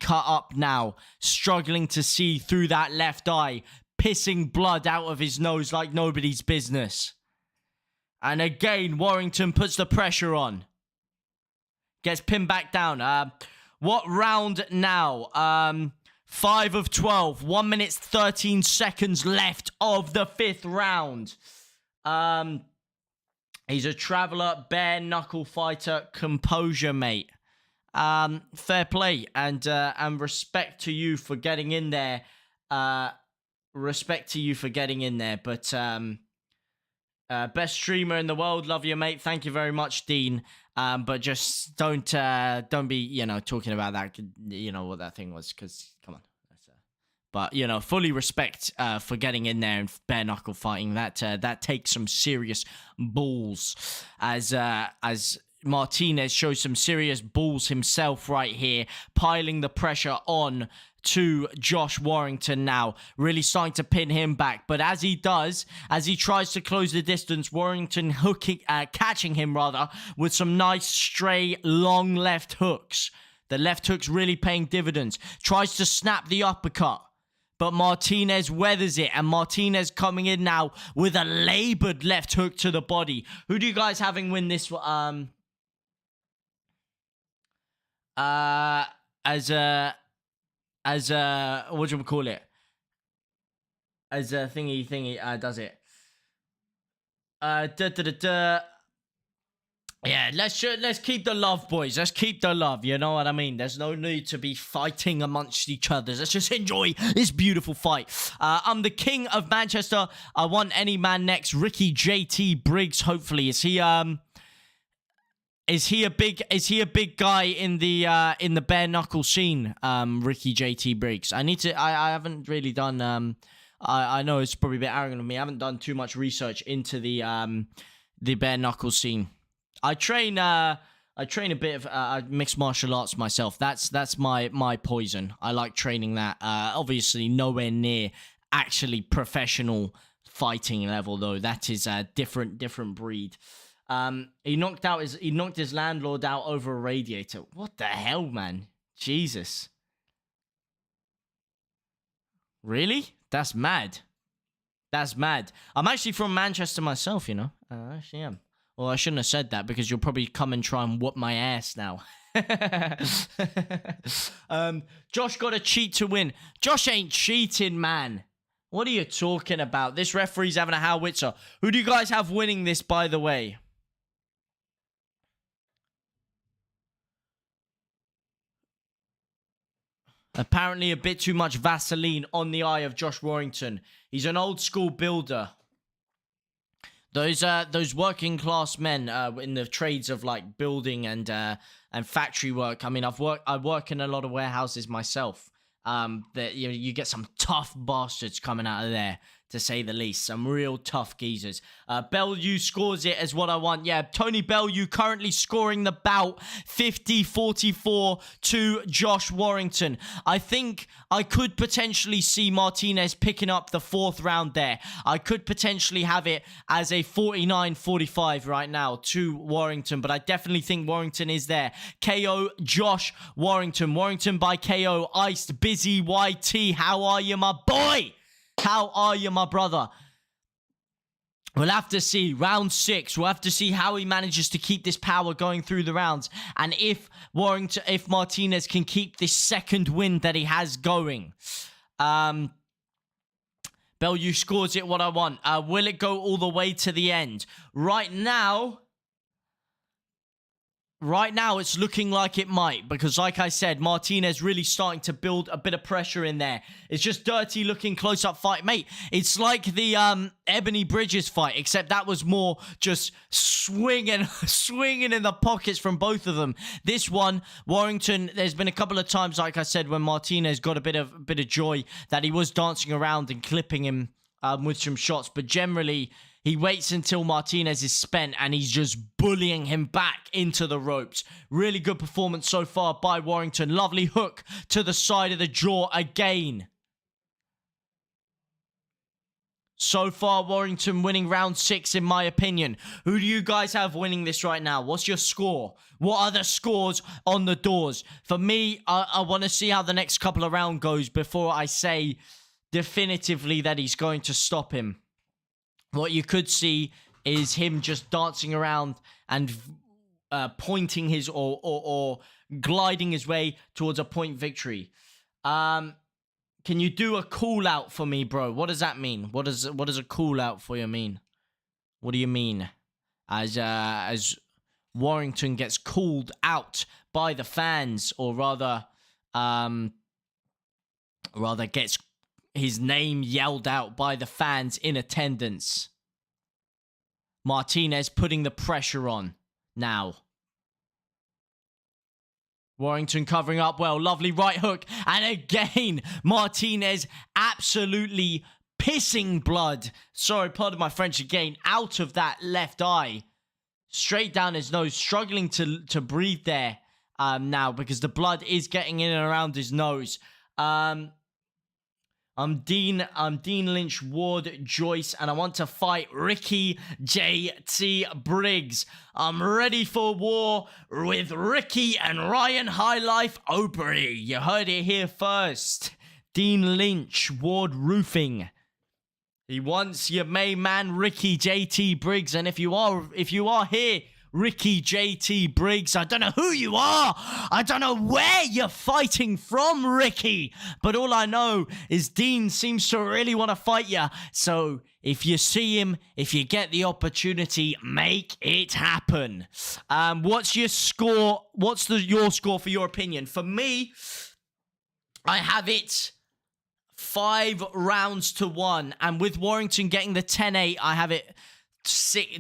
[SPEAKER 1] cut up now. Struggling to see through that left eye. Pissing blood out of his nose like nobody's business. And again, Warrington puts the pressure on. Gets pinned back down. What round now? 5 of 12. 1 minute 13 seconds left of the 5th round. He's a traveler, bare knuckle fighter, composure, mate. Fair play and respect to you for getting in there. Respect to you for getting in there, but best streamer in the world, love you, mate. Thank you very much, Dean. But just don't be, you know, talking about that. You know what that thing was, because come on. But you know, fully respect for getting in there and bare knuckle fighting. That takes some serious balls. As Martinez shows some serious balls himself right here, piling the pressure on to Josh Warrington now, really starting to pin him back. But as he does, as he tries to close the distance, Warrington catching him rather with some nice stray long left hooks. The left hook's really paying dividends. Tries to snap the uppercut, but Martinez weathers it, and Martinez coming in now with a labored left hook to the body. Who do you guys having win this? as a what do you call it? As a thingy does it. Yeah, let's keep the love, boys. Let's keep the love. You know what I mean? There's no need to be fighting amongst each other. Let's just enjoy this beautiful fight. I'm the king of Manchester. I want any man next. Ricky JT Briggs. Hopefully, is he a big guy in the bare knuckle scene? Ricky JT Briggs. I haven't really done. I know it's probably a bit arrogant of me. I haven't done too much research into the bare knuckle scene. I train a bit of mixed martial arts myself. That's my poison. I like training that. Obviously, nowhere near actually professional fighting level though. That is a different breed. He knocked his landlord out over a radiator. What the hell, man? Jesus. Really? That's mad. That's mad. I'm actually from Manchester myself, you know. I actually am. Well, I shouldn't have said that because you'll probably come and try and whoop my ass now. Josh got to cheat to win. Josh ain't cheating, man. What are you talking about? This referee's having a howitzer. Who do you guys have winning this, by the way? Apparently a bit too much Vaseline on the eye of Josh Warrington. He's an old school builder. Those working class men in the trades of like building and factory work. I mean, I work in a lot of warehouses myself. That you get some tough bastards coming out of there, to say the least. Some real tough geezers. Bellew scores it as what I want. Yeah, Tony Bellew currently scoring the bout 50-44 to Josh Warrington. I think I could potentially see Martinez picking up the 4th round there. I could potentially have it as a 49-45 right now to Warrington, but I definitely think Warrington is there. KO Josh Warrington. Warrington by KO. Iced Busy YT. How are you, my boy? How are you, my brother? We'll have to see. Round 6. We'll have to see how he manages to keep this power going through the rounds. And if Martinez can keep this second win that he has going. Bellew scores it what I want. Will it go all the way to the end? Right now, it's looking like it might, because like I said, Martinez really starting to build a bit of pressure in there. It's just dirty looking close-up fight. Mate, it's like the Ebanie Bridges fight, except that was more just swinging in the pockets from both of them. This one, Warrington, there's been a couple of times, like I said, when Martinez got a bit of joy that he was dancing around and clipping him with some shots, but generally he waits until Martinez is spent and he's just bullying him back into the ropes. Really good performance so far by Warrington. Lovely hook to the side of the jaw again. So far, Warrington winning round 6 in my opinion. Who do you guys have winning this right now? What's your score? What are the scores on the doors? For me, I want to see how the next couple of rounds goes before I say definitively that he's going to stop him. What you could see is him just dancing around and pointing his or gliding his way towards a point victory. Can you do a call out for me, bro? What does that mean? What does a call out for you mean? What do you mean? As Warrington gets called out by the fans, or rather gets his name yelled out by the fans in attendance. Martinez putting the pressure on now. Warrington covering up well. Lovely right hook. And again, Martinez absolutely pissing blood. Sorry, pardon my French again. Out of that left eye. Straight down his nose. Struggling to breathe there now because the blood is getting in and around his nose. I'm Dean Lynch, Ward, Joyce, and I want to fight Ricky JT Briggs. I'm ready for war with Ricky and Ryan Highlife Aubrey. You heard it here first. Dean Lynch, Ward Roofing. He wants your main man Ricky JT Briggs, and if you are here Ricky JT Briggs. I don't know who you are. I don't know where you're fighting from, Ricky. But all I know is Dean seems to really want to fight you. So if you see him, if you get the opportunity, make it happen. What's your score? What's your score for your opinion? For me, I have it 5 rounds to 1. And with Warrington getting the 10-8, I have it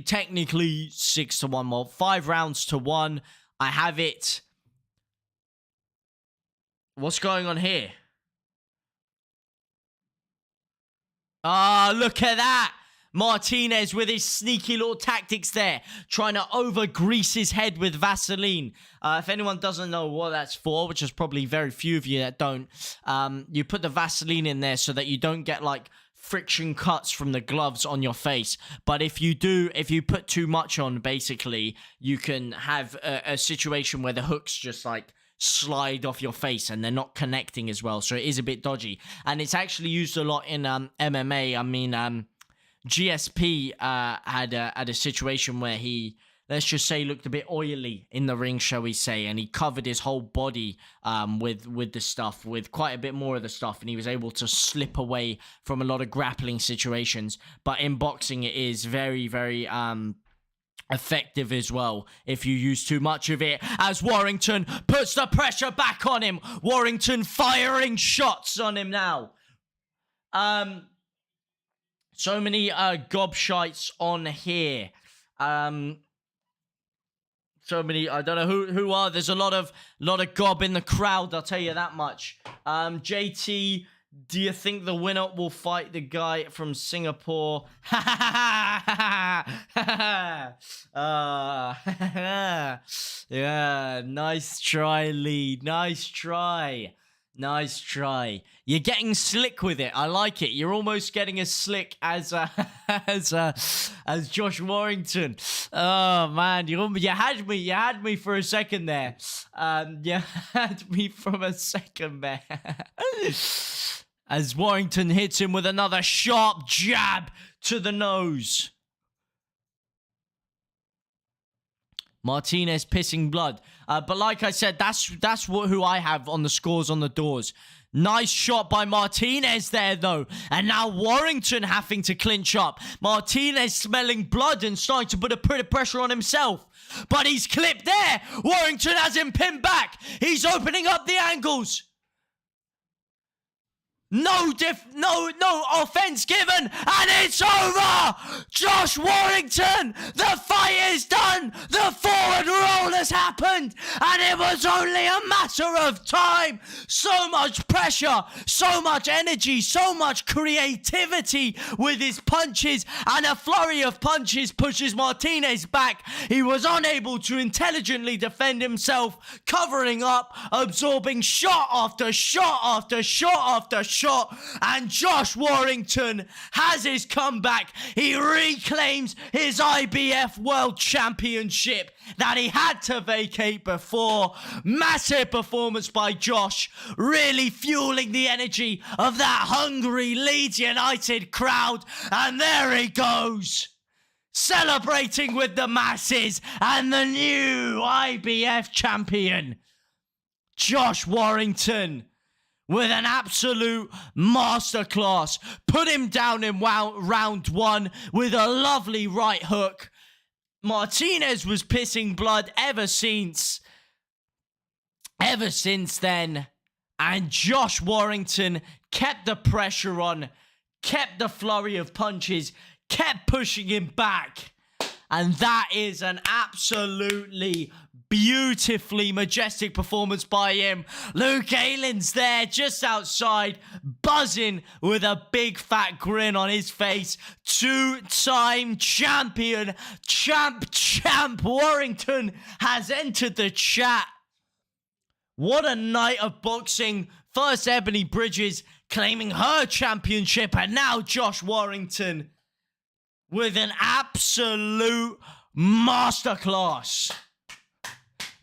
[SPEAKER 1] technically 6 to 1. Well, 5 rounds to 1. I have it. What's going on here? Ah, look at that. Martinez with his sneaky little tactics there, trying to over-grease his head with Vaseline. If anyone doesn't know what that's for, which is probably very few of you that don't, you put the Vaseline in there so that you don't get, like, friction cuts from the gloves on your face. But if you do, if you put too much on, basically, you can have a situation where the hooks just, like, slide off your face and they're not connecting as well. So it is a bit dodgy. And it's actually used a lot in MMA. I mean, GSP had a situation where he, let's just say, looked a bit oily in the ring, shall we say, and he covered his whole body with the stuff, with quite a bit more of the stuff, and he was able to slip away from a lot of grappling situations. But in boxing, it is very, very effective as well if you use too much of it, as Warrington puts the pressure back on him. Warrington firing shots on him now. So many gobshites on here. So many, I don't know who are. There's a lot of gob in the crowd, I'll tell you that much. JT, do you think the winner will fight the guy from Singapore? Yeah, nice try, Lead. Nice try. Nice try. You're getting slick with it. I like it. You're almost getting as slick as Josh Warrington. Oh man, you had me. You had me for a second there. You had me from a second there. As Warrington hits him with another sharp jab to the nose. Martinez pissing blood. But like I said, that's who I have on the scores on the doors. Nice shot by Martinez there, though. And now Warrington having to clinch up. Martinez smelling blood and starting to put a bit of pressure on himself. But he's clipped there. Warrington has him pinned back. He's opening up the angles. No offense given, and it's over! Josh Warrington, the fight is done! The forward roll has happened, and it was only a matter of time! So much pressure, so much energy, so much creativity with his punches, and a flurry of punches pushes Martinez back. He was unable to intelligently defend himself, covering up, absorbing shot after shot after shot after shot. And Josh Warrington has his comeback. He reclaims his IBF World Championship that he had to vacate before. Massive performance by Josh, really fueling the energy of that hungry Leeds United crowd. And there he goes, celebrating with the masses and the new IBF champion, Josh Warrington, with an absolute masterclass. Put him down in round 1 with a lovely right hook. Martinez was pissing blood ever since then. And Josh Warrington kept the pressure on, kept the flurry of punches, kept pushing him back. And that is an absolutely beautifully majestic performance by him. Luke Aylin's there just outside, buzzing with a big fat grin on his face. 2-time champion, champ Warrington has entered the chat. What a night of boxing. First Ebanie Bridges claiming her championship, and now Josh Warrington with an absolute masterclass.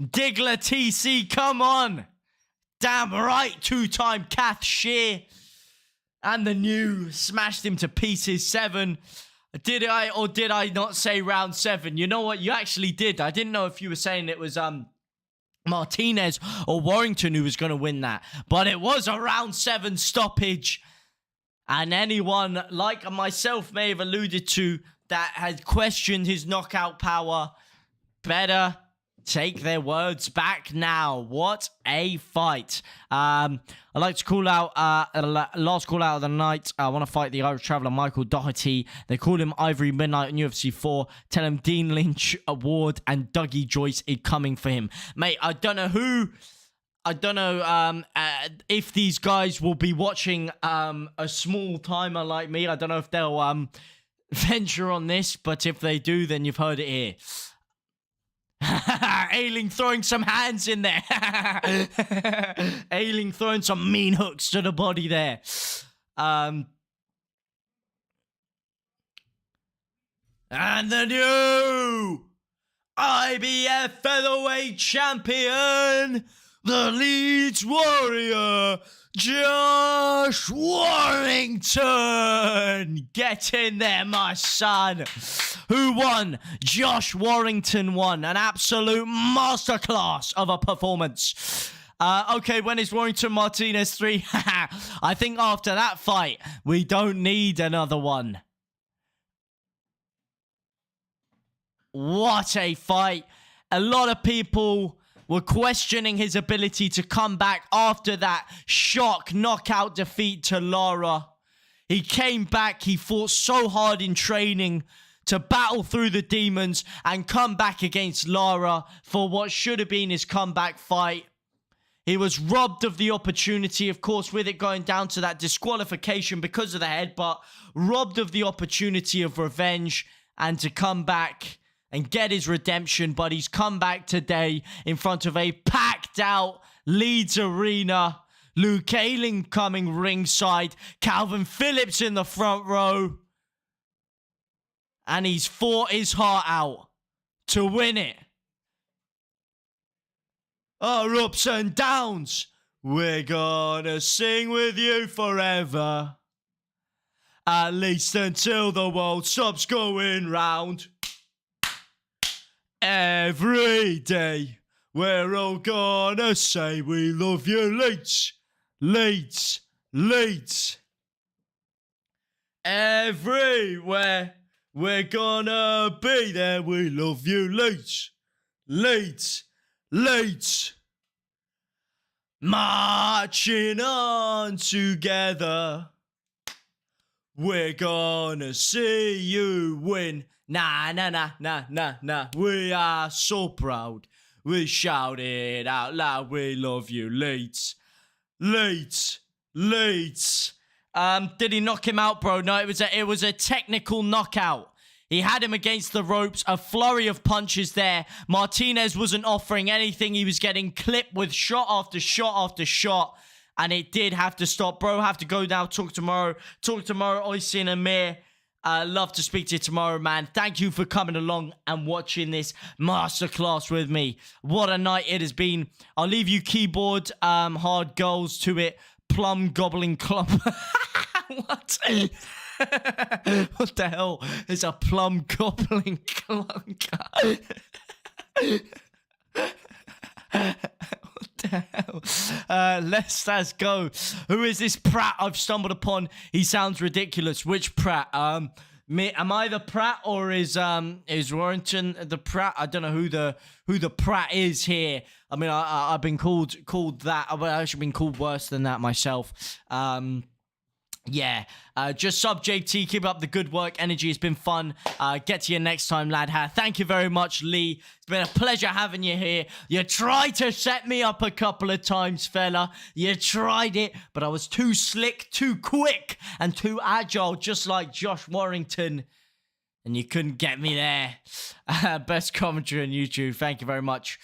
[SPEAKER 1] Diggler TC, come on. Damn right, 2-time Kath Shear. And the new smashed him to pieces 7. Did I or did I not say round 7? You know what? You actually did. I didn't know if you were saying it was Martinez or Warrington who was going to win that. But it was a round 7 stoppage. And anyone like myself may have alluded to that had questioned his knockout power better take their words back now. What a fight. I'd like to call out last call out of the night. I want to fight the Irish Traveller Michael Doherty. They call him Ivory Midnight on UFC 4. Tell him Dean Lynch, Award, and Dougie Joyce is coming for him. Mate, I don't know if these guys will be watching a small timer like me. I don't know if they'll venture on this, but if they do, then you've heard it here. Ailing throwing some hands in there. Ailing throwing some mean hooks to the body there. And the new IBF featherweight champion, the Leeds Warrior, Josh Warrington. Get in there, my son. Who won? Josh Warrington won. An absolute masterclass of a performance. Okay, when is Warrington Martinez 3? I think after that fight, we don't need another one. What a fight. A lot of people were questioning his ability to come back after that shock knockout defeat to Lara. He came back. He fought so hard in training to battle through the demons and come back against Lara for what should have been his comeback fight. He was robbed of the opportunity, of course, with it going down to that disqualification because of the headbutt, robbed of the opportunity of revenge and to come back and get his redemption. But he's come back today in front of a packed out Leeds arena. Luke Ayling coming ringside. Calvin Phillips in the front row. And he's fought his heart out to win it. Our ups and downs, we're gonna sing with you forever. At least until the world stops going round. Every day, we're all gonna say we love you, Leeds, Leeds, Leeds. Everywhere, we're gonna be there, we love you, Leeds, Leeds, Leeds. Marching on together, we're gonna see you win. Nah, nah, nah, nah, nah, nah. We are so proud. We shout it out loud. We love you, Leeds. Leeds. Leeds. Did he knock him out, bro? No, it was a technical knockout. He had him against the ropes. A flurry of punches there. Martinez wasn't offering anything. He was getting clipped with shot after shot after shot. And it did have to stop. Bro, have to go now. Talk tomorrow. Oisin Amir. Love to speak to you tomorrow, man. Thank you for coming along and watching this masterclass with me. What a night it has been. I'll leave you keyboard hard goals to it. Plum gobbling clump. What? What the hell is a plum gobbling clunker? What the hell? Let's go. Who is this Pratt I've stumbled upon? He sounds ridiculous. Which Pratt? Am I the Pratt or is Warrington the Pratt? I don't know who the Pratt is here. I mean, I've been called that. I've actually been called worse than that myself. Yeah, just sub JT, keep up the good work, energy has been fun. Get to you next time, lad. Thank you very much, Lee. It's been a pleasure having you here. You tried to set me up a couple of times, fella. You tried it, but I was too slick, too quick, and too agile, just like Josh Warrington. And you couldn't get me there. Best commentary on YouTube. Thank you very much.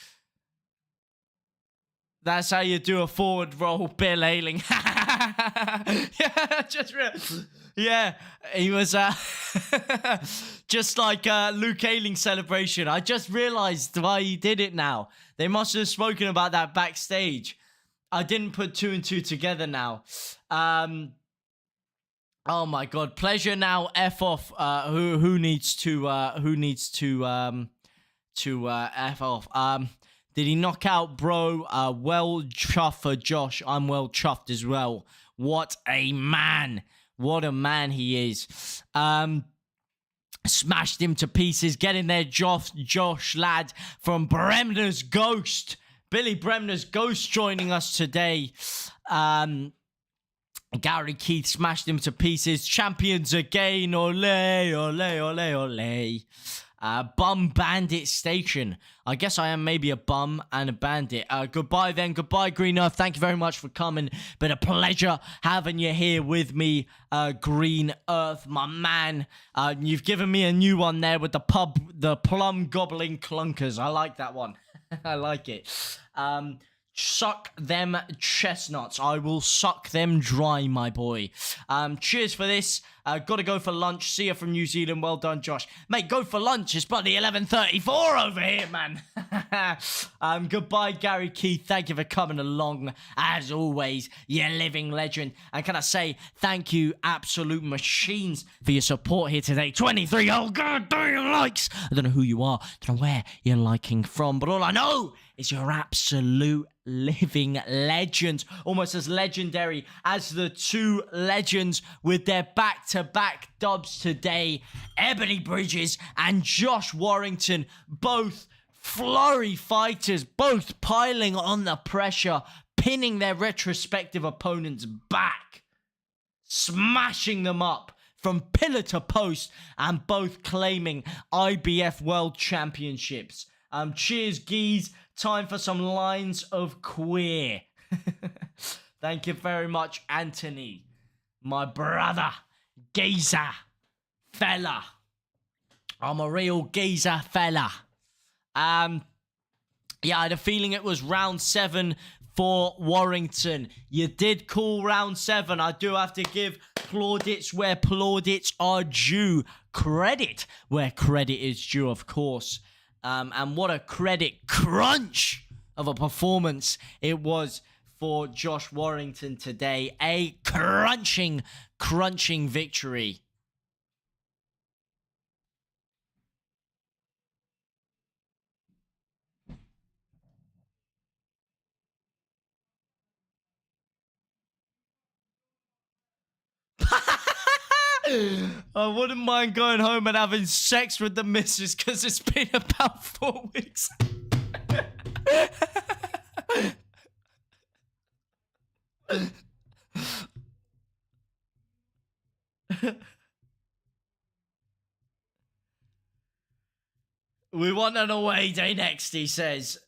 [SPEAKER 1] That's how you do a forward roll, Bill Ayling. Yeah, he was just like Luke Ayling celebration. I just realized why he did it now. They must have spoken about that backstage. I didn't put 2 and 2 together now. Oh my god, pleasure now. F off. Who needs to F off? Did he knock out, bro? Well chuffed for Josh. I'm well chuffed as well. What a man. What a man he is. Smashed him to pieces. Get in there, Josh lad from Bremner's Ghost. Billy Bremner's Ghost joining us today. Gary Keith smashed him to pieces. Champions again. Ole, ole, ole, ole. Bum Bandit Station. I guess I am maybe a bum and a bandit. Goodbye then. Goodbye, Green Earth. Thank you very much for coming. Been a pleasure having you here with me, Green Earth, my man. You've given me a new one there with the plum gobbling clunkers. I like that one. I like it. Suck them chestnuts. I will suck them dry, my boy. Cheers for this. Gotta go for lunch. See you from New Zealand. Well done, Josh. Mate, go for lunch. It's bloody 11:34 over here, man. Goodbye, Gary Keith. Thank you for coming along. As always, you living legend. And can I say thank you, absolute machines, for your support here today. 23 goddamn likes. I don't know who you are. I don't know where you're liking from. But all I know is you're absolute living legends, almost as legendary as the two legends with their back-to-back dubs today, Ebanie Bridges and Josh Warrington, both flurry fighters, both piling on the pressure, pinning their retrospective opponents back, smashing them up from pillar to post, and both claiming IBF World Championships. Cheers, geez. Time for some lines of queer. Thank you very much, Anthony. My brother. Geezer. Fella. I'm a real geezer fella. Yeah, I had a feeling it was round 7 for Warrington. You did call round 7. I do have to give plaudits where plaudits are due. Credit where credit is due, of course. And what a credit crunch of a performance it was for Josh Warrington today. A crunching victory. I wouldn't mind going home and having sex with the missus because it's been about 4 weeks. We want an away day next, he says.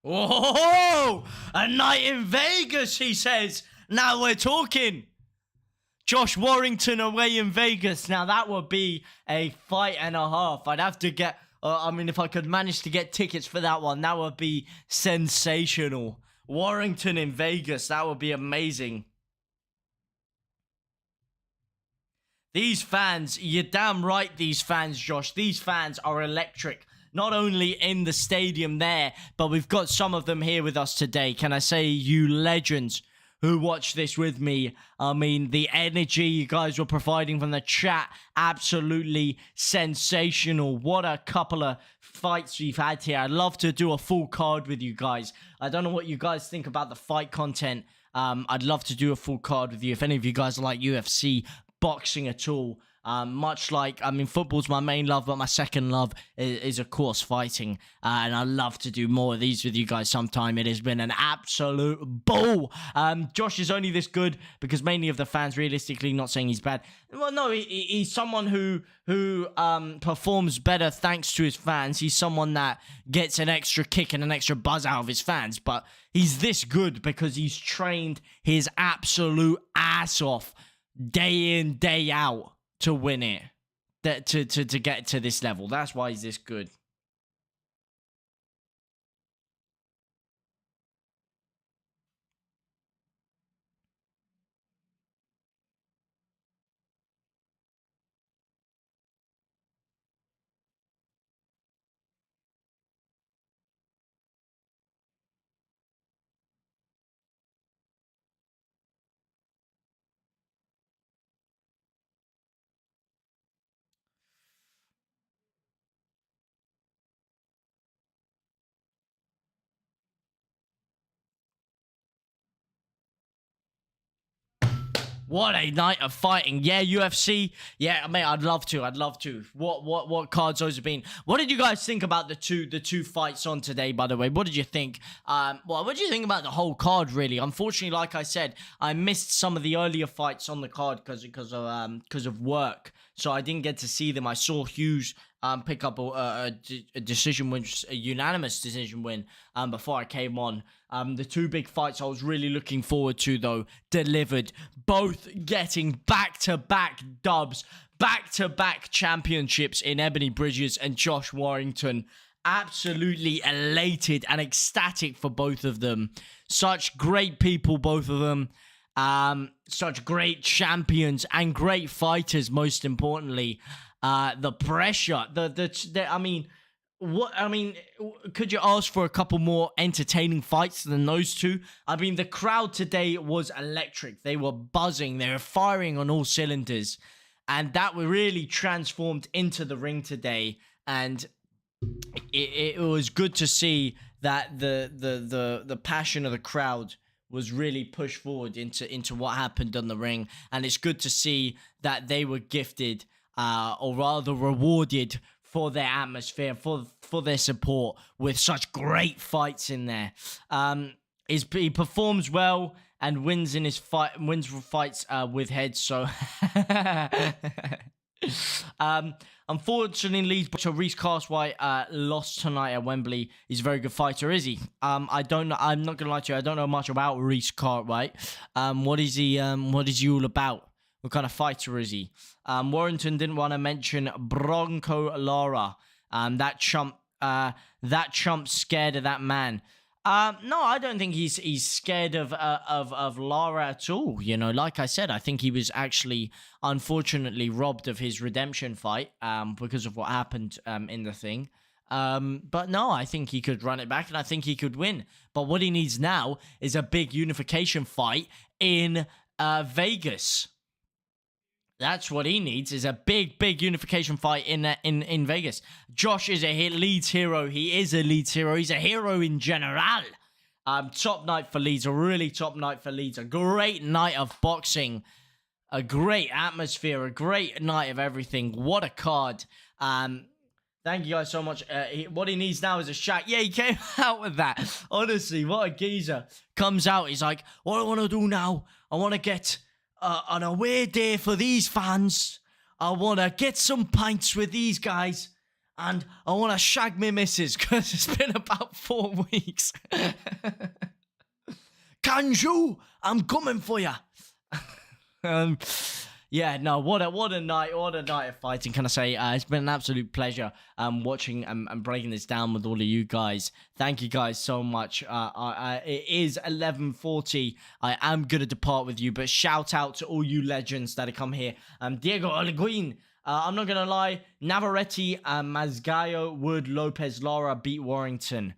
[SPEAKER 1] Oh, a night in Vegas, he says. Now we're talking. Josh Warrington away in Vegas. Now that would be a fight and a half. I'd have to get, I mean, if I could manage to get tickets for that one, that would be sensational. Warrington in Vegas, that would be amazing. These fans, you're damn right, these fans, Josh. These fans are electric. Not only in the stadium there, but we've got some of them here with us today. Can I say, you legends who watch this with me? I mean, the energy you guys were providing from the chat, absolutely sensational. What a couple of fights we've had here. I'd love to do a full card with you guys. I don't know what you guys think about the fight content. I'd love to do a full card with you. If any of you guys like UFC, boxing at all, much like, I mean, football's my main love, but my second love is of course fighting, and I love to do more of these with you guys sometime. It has been an absolute ball. Josh is only this good because mainly of the fans, realistically, not saying he's bad. Well, no, he's someone who performs better thanks to his fans. He's someone that gets an extra kick and an extra buzz out of his fans, but he's this good because he's trained his absolute ass off day in, day out to win it. to get to this level. That's why he's this good. What a night of fighting. Yeah, UFC. Yeah, mate, I'd love to. I'd love to. What cards those have been. What did you guys think about the two fights on today, by the way? What did you think? Well, what did you think about the whole card, really? Unfortunately, like I said, I missed some of the earlier fights on the card because of work. So I didn't get to see them. I saw Hughes pick up a decision win, a unanimous decision win before I came on. The two big fights I was really looking forward to, though, delivered. Both getting back-to-back dubs, back-to-back championships in Ebanie Bridges and Josh Warrington. Absolutely elated and ecstatic for both of them. Such great people, both of them. Such great champions and great fighters, most importantly. The pressure, could you ask for a couple more entertaining fights than those two? I mean, the crowd today was electric. They were buzzing. They were firing on all cylinders. And that really transformed into the ring today. And it was good to see that the passion of the crowd was really pushed forward into what happened on the ring. And it's good to see that they were gifted, or rather rewarded, for their atmosphere, for their support, with such great fights in there. He performs well and wins fights with heads. So, unfortunately, Reece Cartwright lost tonight at Wembley. He's a very good fighter, is he? I don't know. I'm not gonna lie to you. I don't know much about Reece Cartwright. What is he? What is he all about? What kind of fighter is he? Warrington didn't want to mention Bronco Lara. That chump scared of that man. No, I don't think he's scared of Lara at all. You know, like I said, I think he was actually unfortunately robbed of his redemption fight because of what happened in the thing. But no, I think he could run it back and I think he could win. But what he needs now is a big unification fight in Vegas. That's what he needs, is a big unification fight in Vegas. Josh is a Leeds hero. He is a Leeds hero. He's a hero in general. Top night for Leeds. A really top night for Leeds. A great night of boxing. A great atmosphere. A great night of everything. What a card. Thank you guys so much. What he needs now is a shot. Yeah, he came out with that. Honestly, what a geezer. Comes out. He's like, what I want to do now, I want to get an away day for these fans. I want to get some pints with these guys. And I want to shag me missus because it's been about 4 weeks. Kanju, I'm coming for you. Yeah, no, what a night of fighting, can I say? It's been an absolute pleasure watching and breaking this down with all of you guys. Thank you guys so much. It is 11:40. I am going to depart with you, but shout out to all you legends that have come here. Diego Alguin, I'm not going to lie, Navarrete, Mazgallo, Wood, Lopez, Lara beat Warrington.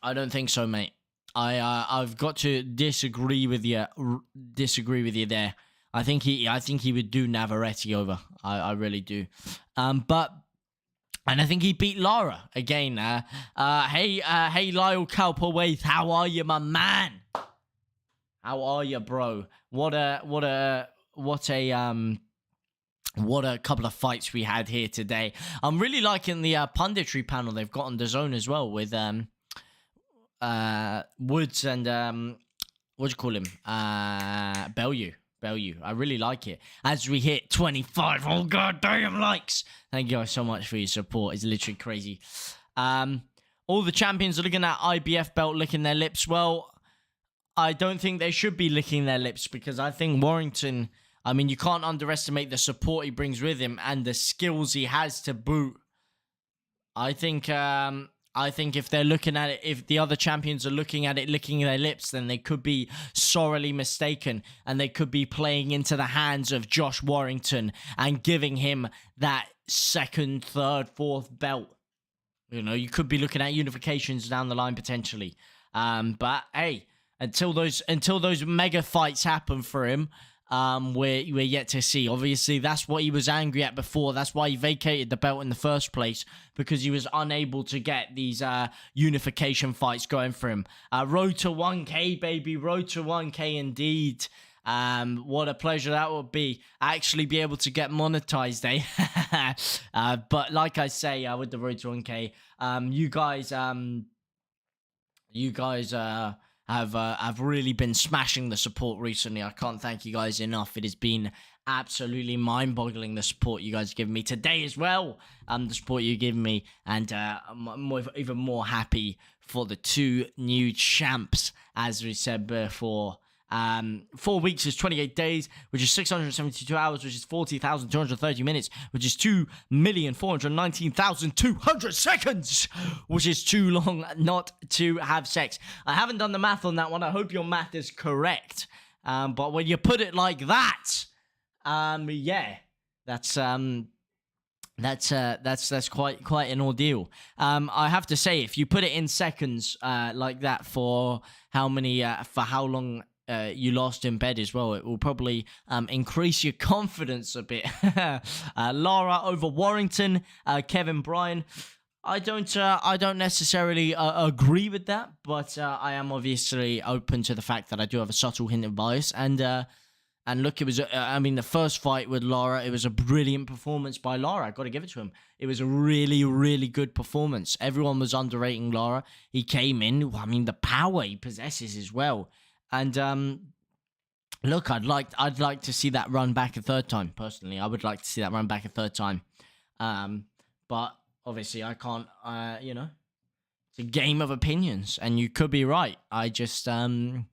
[SPEAKER 1] I don't think so, mate. I've got to disagree with you there. I think he would do Navarrete over. I really do. And I think he beat Lara again. Hey Lyle Cowperwaith, how are you, my man? How are you, bro? What a couple of fights we had here today. I'm really liking the punditry panel they've got on DAZN as well with Woods and what do you call him? Bellew. I really like it. As we hit 25, oh goddamn likes. Thank you guys so much for your support. It's literally crazy. All the champions are looking at IBF belt, licking their lips. Well, I don't think they should be licking their lips because I think Warrington I mean, you can't underestimate the support he brings with him and the skills he has to boot. I think if they're looking at it, if the other champions are looking at it, licking their lips, then they could be sorely mistaken, and they could be playing into the hands of Josh Warrington and giving him that second, third, fourth belt. You know, you could be looking at unifications down the line potentially. But hey, until those mega fights happen for him, we're yet to see. Obviously, that's what he was angry at before. That's why he vacated the belt in the first place, because he was unable to get these unification fights going for him. Road to 1K, baby. Road to 1K indeed. What a pleasure that would be. Actually be able to get monetized, eh? But like I say, with the road to 1K, you guys have really been smashing the support recently. I can't thank you guys enough. It has been absolutely mind-boggling, the support you guys give me today as well. The support you give me, and I'm even more happy for the 2 new champs, as we said before. 4 weeks is 28 days, which is 672 hours, which is 40,230 minutes, which is 2,419,200 seconds, which is too long not to have sex. I haven't done the math on that one. I hope your math is correct. But when you put it like that, yeah, that's quite an ordeal. I have to say, if you put it in seconds, like that, for how long you last in bed as well, it will probably increase your confidence a bit. Lara over Warrington, Kevin Bryan. I don't necessarily agree with that, but I am obviously open to the fact that I do have a subtle hint of bias. And look, it was I mean, the first fight with Lara, it was a brilliant performance by Lara. I got to give it to him. It was a really, really good performance. Everyone was underrating Lara. He came in. I mean, the power he possesses as well. And look, I'd like to see that run back a third time. Personally, I would like to see that run back a third time. But obviously, I can't. You know, it's a game of opinions, and you could be right. I just I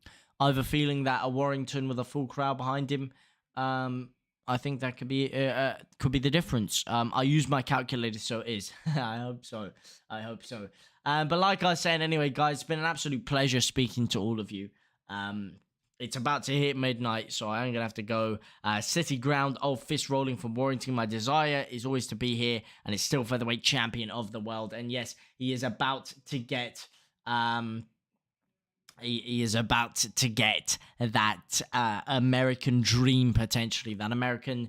[SPEAKER 1] have a feeling that a Warrington with a full crowd behind him, I think that could be the difference. I use my calculator, so it is. I hope so. But like I said, anyway, guys, it's been an absolute pleasure speaking to all of you. It's about to hit midnight, so I'm gonna have to go. City ground, old fist rolling from Warrington. My desire is always to be here, and it's still featherweight champion of the world. And yes, he is about to get he is about to get that American dream, potentially, that American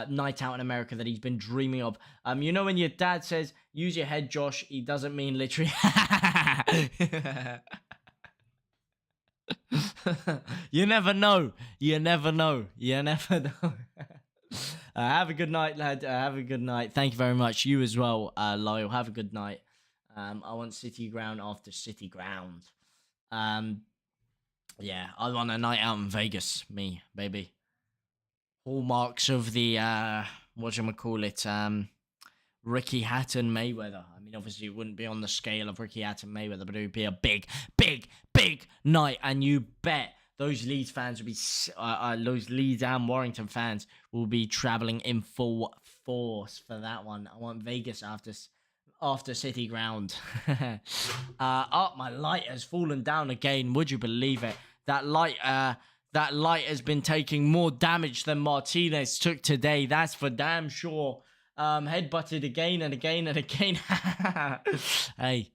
[SPEAKER 1] night out in America that he's been dreaming of. You know, when your dad says use your head, Josh, he doesn't mean literally. You never know. Have a good night, lad. Have a good night. Thank you very much. You as well, Lyle. Have a good night. I want City ground after City ground. Yeah, I want a night out in Vegas. Me, baby. Hallmarks of the whatchamacallit, Ricky Hatton Mayweather. I mean, obviously it wouldn't be on the scale of Ricky Hatton Mayweather, but it would be a big night. And you bet those Leeds fans will be, those Leeds and Warrington fans will be traveling in full force for that one. I want Vegas after City ground. My light has fallen down again. Would you believe it? That light has been taking more damage than Martinez took today. That's for damn sure. Headbutted again and again and again. Hey,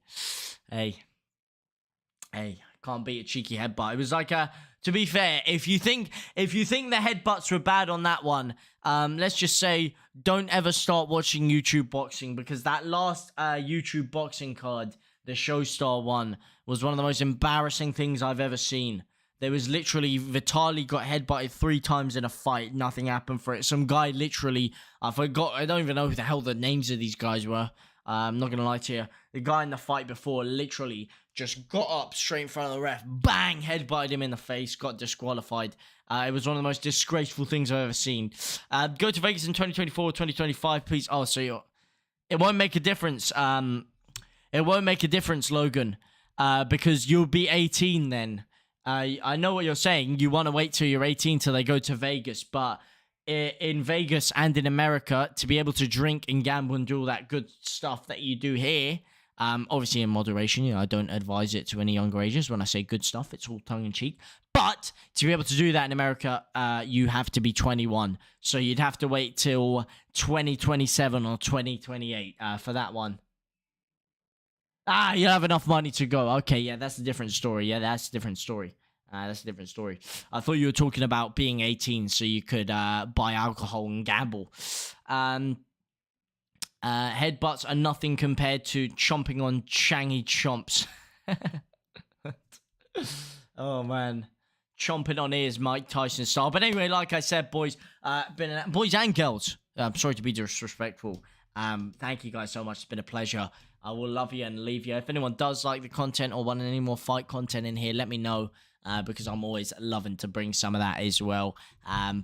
[SPEAKER 1] can't beat a cheeky headbutt. It was like to be fair, if you think the headbutts were bad on that one, let's just say don't ever start watching YouTube boxing, because that last YouTube boxing card, the Showstar one, was one of the most embarrassing things I've ever seen. There was literally, Vitali got headbutted 3 times in a fight. Nothing happened for it. Some guy literally, I don't even know who the hell the names of these guys were. I'm not going to lie to you. The guy in the fight before literally just got up straight in front of the ref. Bang! Headbutted him in the face. Got disqualified. It was one of the most disgraceful things I've ever seen. Go to Vegas in 2024 or 2025, please. Oh, so it won't make a difference. It won't make a difference, Logan. Because you'll be 18 then. I know what you're saying. You want to wait till you're 18 till they go to Vegas, but in Vegas and in America to be able to drink and gamble and do all that good stuff that you do here. Obviously in moderation, I don't advise it to any younger ages. When I say good stuff, it's all tongue in cheek. But to be able to do that in America, you have to be 21. So you'd have to wait till 2027 or 2028 for that one. You have enough money to go. Okay, yeah, that's a different story. Yeah, that's a different story. That's a different story. I thought you were talking about being 18 so you could buy alcohol and gamble. Headbutts are nothing compared to chomping on Changy chomps. Oh, man. Chomping on ears, Mike Tyson style. But anyway, like I said, boys, boys and girls, I'm sorry to be disrespectful. Thank you guys so much. It's been a pleasure. I will love you and leave you. If anyone does like the content or want any more fight content in here, let me know. Because I'm always loving to bring some of that as well.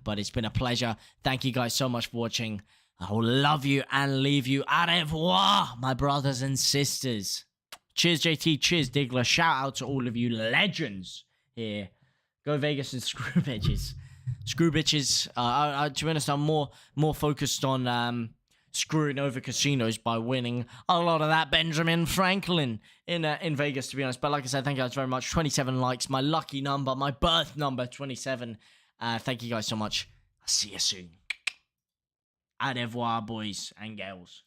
[SPEAKER 1] But it's been a pleasure. Thank you guys so much for watching. I will love you and leave you. Au revoir, my brothers and sisters. Cheers, JT. Cheers, Diggler. Shout out to all of you legends here. Go Vegas and screw bitches. Screw bitches. To be honest, I'm more focused on screwing over casinos by winning a lot of that Benjamin Franklin in Vegas, to be honest. But like I said, thank you guys very much. 27 likes, my lucky number, my birth number, 27. Thank you guys so much. I'll see you soon. Au revoir, boys and girls.